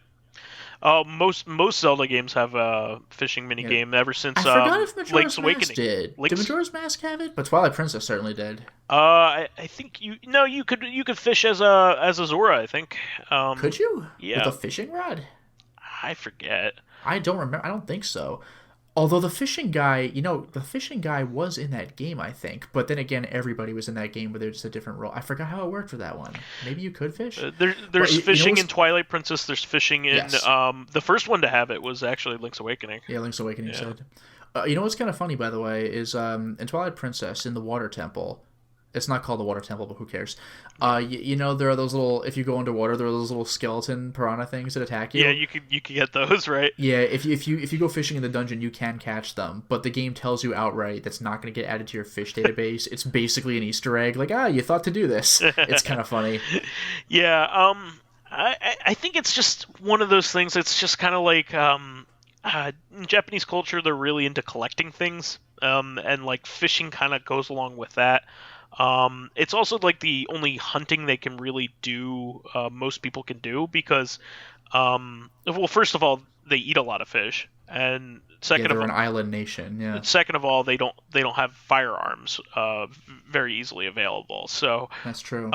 [SPEAKER 1] Most Zelda games have a fishing mini game ever since
[SPEAKER 2] I forgot if Majora's
[SPEAKER 1] Link's
[SPEAKER 2] Mask
[SPEAKER 1] Awakening.
[SPEAKER 2] Did Majora's Mask have it? But Twilight Princess certainly did.
[SPEAKER 1] I think you could fish as a Zora. I think.
[SPEAKER 2] Could you?
[SPEAKER 1] Yeah.
[SPEAKER 2] With a fishing rod?
[SPEAKER 1] I forget.
[SPEAKER 2] I don't remember. I don't think so. Although the fishing guy was in that game, I think. But then again, everybody was in that game, but they're just a different role. I forgot how it worked for that one. Maybe you could fish?
[SPEAKER 1] There's fishing in Twilight Princess. There's fishing in... Yes. The first one to have it was actually Link's Awakening.
[SPEAKER 2] Yeah, Link's Awakening said. You know what's kind of funny, by the way, is in Twilight Princess, in the Water Temple... It's not called the Water Temple, but who cares? There are those little... If you go underwater, there are those little skeleton piranha things that attack you.
[SPEAKER 1] Yeah, you could get those, right?
[SPEAKER 2] Yeah, if you go fishing in the dungeon, you can catch them, but the game tells you outright that's not going to get added to your fish database. It's basically an Easter egg. Like, you thought to do this. It's kind of funny.
[SPEAKER 1] Yeah, I think it's just one of those things that's just kind of like... in Japanese culture, they're really into collecting things, and like fishing kind of goes along with that. It's also like the only hunting they can really do, most people can do, because first of all, they eat a lot of fish, and second
[SPEAKER 2] they're an island nation. Yeah.
[SPEAKER 1] Second of all, they don't have firearms very easily available. So
[SPEAKER 2] that's true.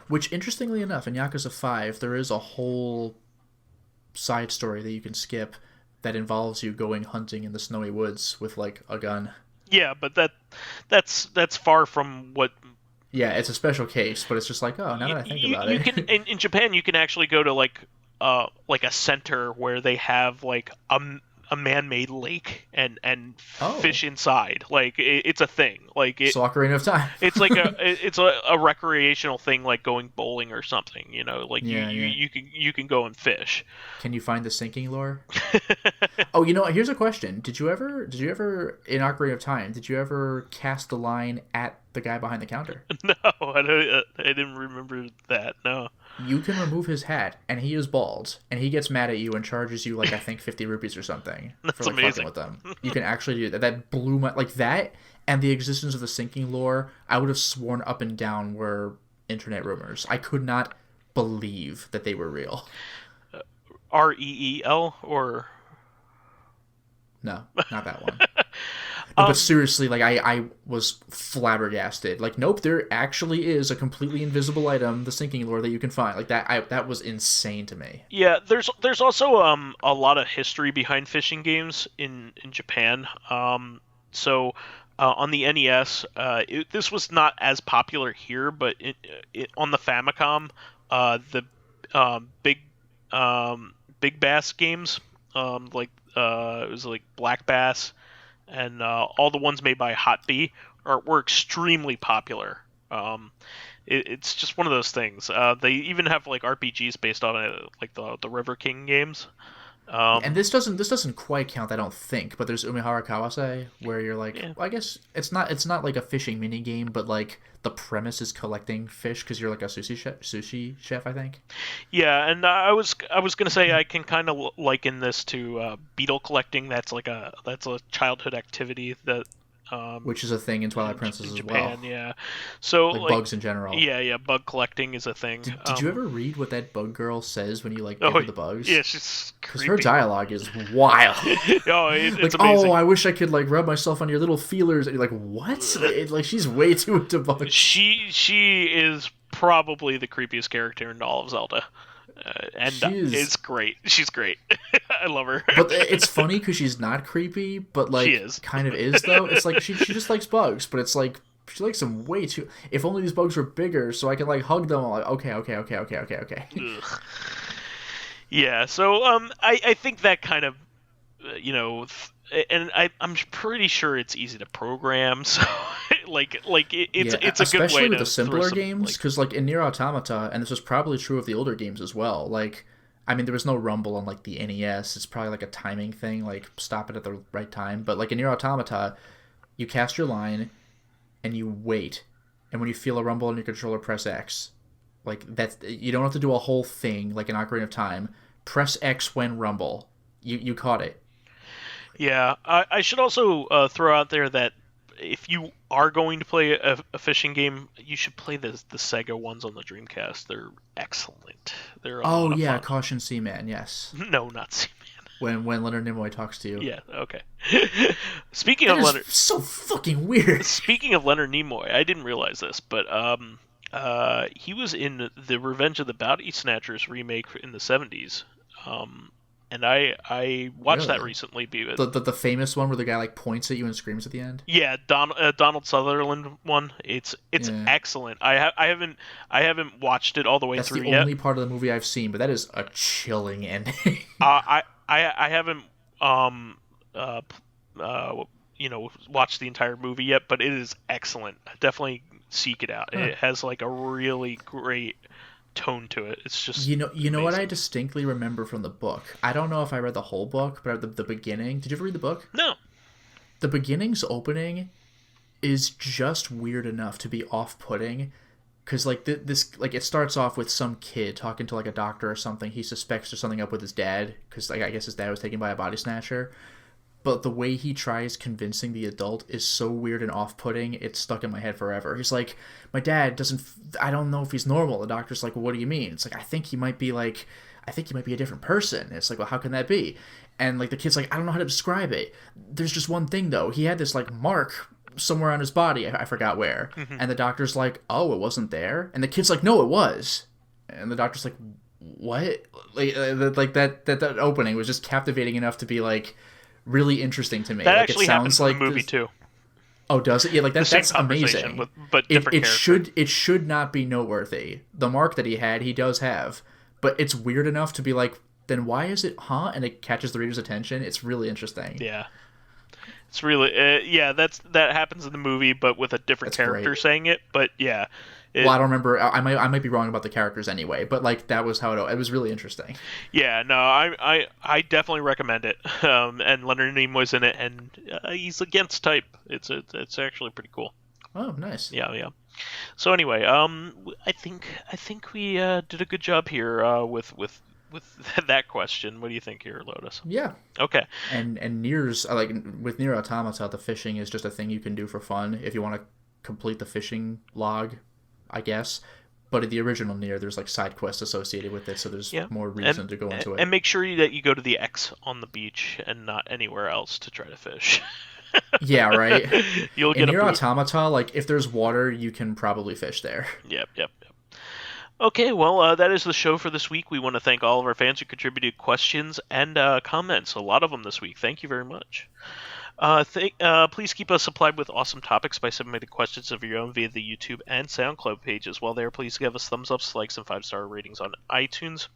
[SPEAKER 2] Which, interestingly enough, in Yakuza 5, there is a whole side story that you can skip that involves you going hunting in the snowy woods with like a gun.
[SPEAKER 1] Yeah, but that's far from what.
[SPEAKER 2] Yeah, it's a special case, but it's just like, now that I think about it,
[SPEAKER 1] in Japan you can actually go to like a center where they have like a man-made lake and fish inside. Like it's a thing. Like
[SPEAKER 2] so Ocarina of Time.
[SPEAKER 1] It's like a recreational thing, like going bowling or something. Like you can go and fish.
[SPEAKER 2] Can you find the sinking lure? Oh, here's a question. Did you ever in Ocarina of Time? Did you ever cast the line at the guy behind the counter?
[SPEAKER 1] No, I didn't remember that. No.
[SPEAKER 2] You can remove his hat, and he is bald, and he gets mad at you and charges you, like, I think 50 rupees or something.
[SPEAKER 1] That's
[SPEAKER 2] for
[SPEAKER 1] amazing.
[SPEAKER 2] Fucking with them. You can actually do that. That blew my... Like, that and the existence of the sinking lore, I would have sworn up and down were internet rumors. I could not believe that they were real.
[SPEAKER 1] REEL or
[SPEAKER 2] no, not that one. No, but seriously, like I was flabbergasted. Like, nope, there actually is a completely invisible item, the sinking lure, that you can find. Like that was insane to me.
[SPEAKER 1] Yeah, there's also a lot of history behind fishing games in Japan. So on the NES, this was not as popular here, but on the Famicom, the big big bass games, like it was like Black Bass and all the ones made by Hot Bee were extremely popular. It's just one of those things. They even have like RPGs based on it, like the River King games.
[SPEAKER 2] And this doesn't quite count, I don't think. But there's Umihara Kawase, where you're like, well, I guess it's not like a fishing mini game, but like the premise is collecting fish because you're like a sushi chef, I think.
[SPEAKER 1] Yeah, and I was gonna say I can kind of liken this to beetle collecting. That's a childhood activity that.
[SPEAKER 2] Which is a thing in Twilight Princess as well.
[SPEAKER 1] Yeah. So
[SPEAKER 2] like bugs in general.
[SPEAKER 1] Yeah, bug collecting is a thing.
[SPEAKER 2] Did you ever read what that bug girl says when you like give her the bugs?
[SPEAKER 1] Yeah, she's
[SPEAKER 2] because her dialogue is wild.
[SPEAKER 1] It's
[SPEAKER 2] like,
[SPEAKER 1] amazing.
[SPEAKER 2] Oh, I wish I could like rub myself on your little feelers. And you're like, what? Like she's way too into bugs.
[SPEAKER 1] She is probably the creepiest character in all of Zelda. And it's great. She's great. I love her.
[SPEAKER 2] But it's funny because she's not creepy, but like
[SPEAKER 1] she is.
[SPEAKER 2] Kind of is though. It's like she just likes bugs, but it's like she likes them way too. If only these bugs were bigger, so I can like hug them. I'm like, okay.
[SPEAKER 1] Ugh. Yeah. So I think that kind of and I'm pretty sure it's easy to program. So it's a good way to,
[SPEAKER 2] especially with the simpler games, because like in Nier Automata, and this was probably true of the older games as well. Like, I mean, there was no rumble on like the NES. It's probably like a timing thing, like stop it at the right time. But like in Nier Automata, you cast your line, and you wait, and when you feel a rumble on your controller, press X. Like you don't have to do a whole thing like an Ocarina of Time. Press X when rumble. You caught it.
[SPEAKER 1] Yeah, I should also throw out there that if you are going to play a fishing game, you should play the Sega ones on the Dreamcast. They're excellent. They're fun.
[SPEAKER 2] Caution Seaman, yes.
[SPEAKER 1] No, not Seaman.
[SPEAKER 2] When Leonard Nimoy talks to you.
[SPEAKER 1] Yeah, okay. Speaking of Leonard,
[SPEAKER 2] so fucking weird.
[SPEAKER 1] Speaking of Leonard Nimoy, I didn't realize this, but he was in the Revenge of the Bounty Snatchers remake in the 70s. And I watched that recently.
[SPEAKER 2] The famous one where the guy like points at you and screams at the end.
[SPEAKER 1] Yeah, Donald Sutherland one. It's excellent. I haven't watched it all the way through yet.
[SPEAKER 2] That's the only part of the movie I've seen, but that is a chilling ending.
[SPEAKER 1] I haven't watched the entire movie yet, but it is excellent. Definitely seek it out. Huh. It has like a really great tone to it. It's just
[SPEAKER 2] you know what I distinctly remember from the book. I don't know if I read the whole book, but at the beginning, did you ever read the book?
[SPEAKER 1] No.
[SPEAKER 2] The beginning's opening is just weird enough to be off-putting, because like this like it starts off with some kid talking to like a doctor or something. He suspects there's something up with his dad because like I guess his dad was taken by a body snatcher. But the way he tries convincing the adult is so weird and off-putting, it's stuck in my head forever. He's like, my dad I don't know if he's normal. The doctor's like, well, what do you mean? It's like, I think he might be a different person. It's like, well, how can that be? And like the kid's like, I don't know how to describe it. There's just one thing though. He had this like mark somewhere on his body. I forgot where. Mm-hmm. And the doctor's like, oh, it wasn't there? And the kid's like, no, it was. And the doctor's like, what? Like that opening was just captivating enough to be like, really interesting to me.
[SPEAKER 1] That
[SPEAKER 2] like,
[SPEAKER 1] actually happens in the movie too.
[SPEAKER 2] Oh, does it? Yeah, like that's amazing.
[SPEAKER 1] But different
[SPEAKER 2] it should not be noteworthy. The mark that he had, he does have, but it's weird enough to be like, then why is it? Huh? And it catches the reader's attention. It's really interesting.
[SPEAKER 1] Yeah, it's really that happens in the movie, but with a different character saying it. But yeah.
[SPEAKER 2] Well, I don't remember. I might be wrong about the characters anyway, but like that was how it was really interesting.
[SPEAKER 1] Yeah, no, I definitely recommend it. And Leonard Nimoy's in it, and he's against type. It's actually pretty cool.
[SPEAKER 2] Oh, nice.
[SPEAKER 1] Yeah. So anyway, I think we did a good job here with that question. What do you think here, Lotus?
[SPEAKER 2] Yeah.
[SPEAKER 1] Okay.
[SPEAKER 2] And Nier's like with Nier Automata, the fishing is just a thing you can do for fun if you want to complete the fishing log, I guess. But in the original Nier, there's like side quests associated with it, so there's more reason to go into it.
[SPEAKER 1] And make sure that you go to the X on the beach and not anywhere else to try to fish.
[SPEAKER 2] Yeah, right.
[SPEAKER 1] You'll get
[SPEAKER 2] in Nier Automata, like if there's water, you can probably fish there.
[SPEAKER 1] Yep. Okay, well, that is the show for this week. We want to thank all of our fans who contributed questions and comments. A lot of them this week. Thank you very much. Please keep us supplied with awesome topics by submitting questions of your own via the YouTube and SoundCloud pages. While there, please give us thumbs ups, likes, and 5-star ratings on iTunes.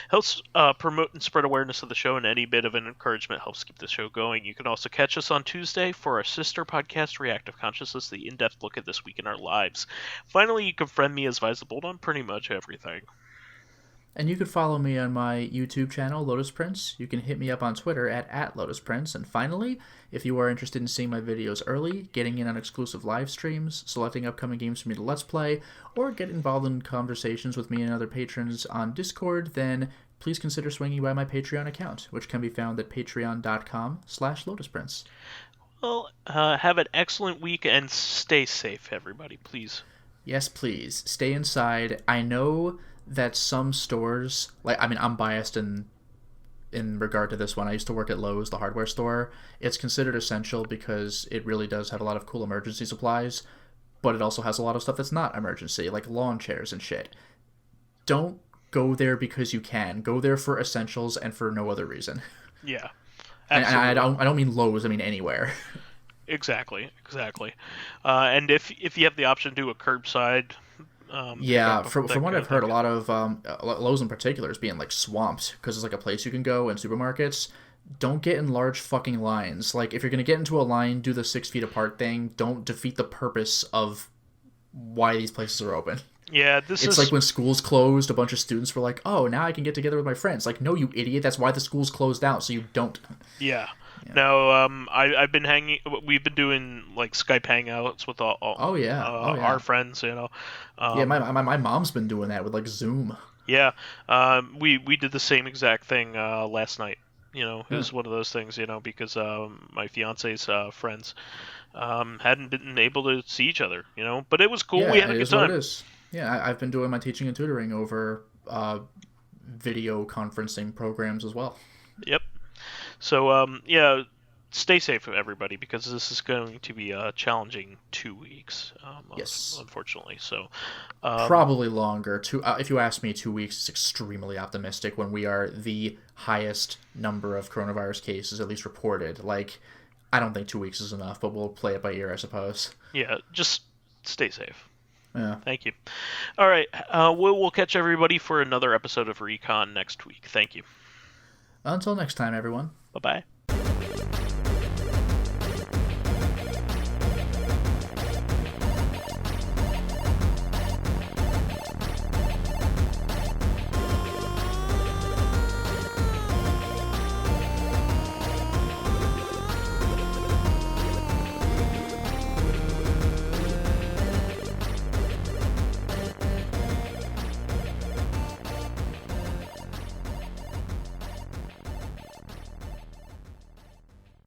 [SPEAKER 1] Helps promote and spread awareness of the show, and any bit of an encouragement helps keep the show going. You can also catch us on Tuesday for our sister podcast, Reactive Consciousness, the in-depth look at this week in our lives. Finally, you can friend me as vysethebold on pretty much everything.
[SPEAKER 2] And you can follow me on my YouTube channel, Lotus Prince. You can hit me up on Twitter at Lotus Prince. And finally, if you are interested in seeing my videos early, getting in on exclusive live streams, selecting upcoming games for me to Let's Play, or get involved in conversations with me and other patrons on Discord, then please consider swinging by my Patreon account, which can be found at patreon.com/LotusPrince.
[SPEAKER 1] Well, have an excellent week and stay safe, everybody, please.
[SPEAKER 2] Yes, please. Stay inside. I know that some stores, I'm biased in regard to this one. I used to work at Lowe's, the hardware store. It's considered essential because it really does have a lot of cool emergency supplies, but it also has a lot of stuff that's not emergency, like lawn chairs and shit. Don't go there because you can. Go there for essentials and for no other reason.
[SPEAKER 1] Yeah.
[SPEAKER 2] And I don't mean Lowe's, I mean anywhere.
[SPEAKER 1] Exactly. And if you have the option to do a curbside,
[SPEAKER 2] from what I've heard, a lot of Lowe's in particular is being like swamped because it's like a place you can go in supermarkets. Don't get in large fucking lines. Like if you're gonna get into a line, do the 6 feet apart thing. Don't defeat the purpose of why these places are open.
[SPEAKER 1] Yeah,
[SPEAKER 2] it's like when schools closed, a bunch of students were like, "Oh, now I can get together with my friends." Like, no, you idiot. That's why the school's closed down, so you don't.
[SPEAKER 1] Yeah. No, I've been we've been doing like Skype hangouts with our friends, you know.
[SPEAKER 2] My mom's been doing that with like Zoom.
[SPEAKER 1] Yeah. We did the same exact thing last night. You know, it was one of those things, you know, because my fiance's friends hadn't been able to see each other, you know, but it was cool. We had a good time. What it is.
[SPEAKER 2] Yeah, I've been doing my teaching and tutoring over video conferencing programs as well.
[SPEAKER 1] Yep. So, stay safe, everybody, because this is going to be a challenging 2 weeks.
[SPEAKER 2] Yes.
[SPEAKER 1] Unfortunately. So,
[SPEAKER 2] probably longer. If you ask me, 2 weeks is extremely optimistic when we are the highest number of coronavirus cases, at least reported. Like, I don't think 2 weeks is enough, but we'll play it by ear, I suppose.
[SPEAKER 1] Yeah, just stay safe.
[SPEAKER 2] Yeah.
[SPEAKER 1] Thank you. All right. We'll catch everybody for another episode of Recon next week. Thank you.
[SPEAKER 2] Until next time, everyone.
[SPEAKER 1] Bye-bye.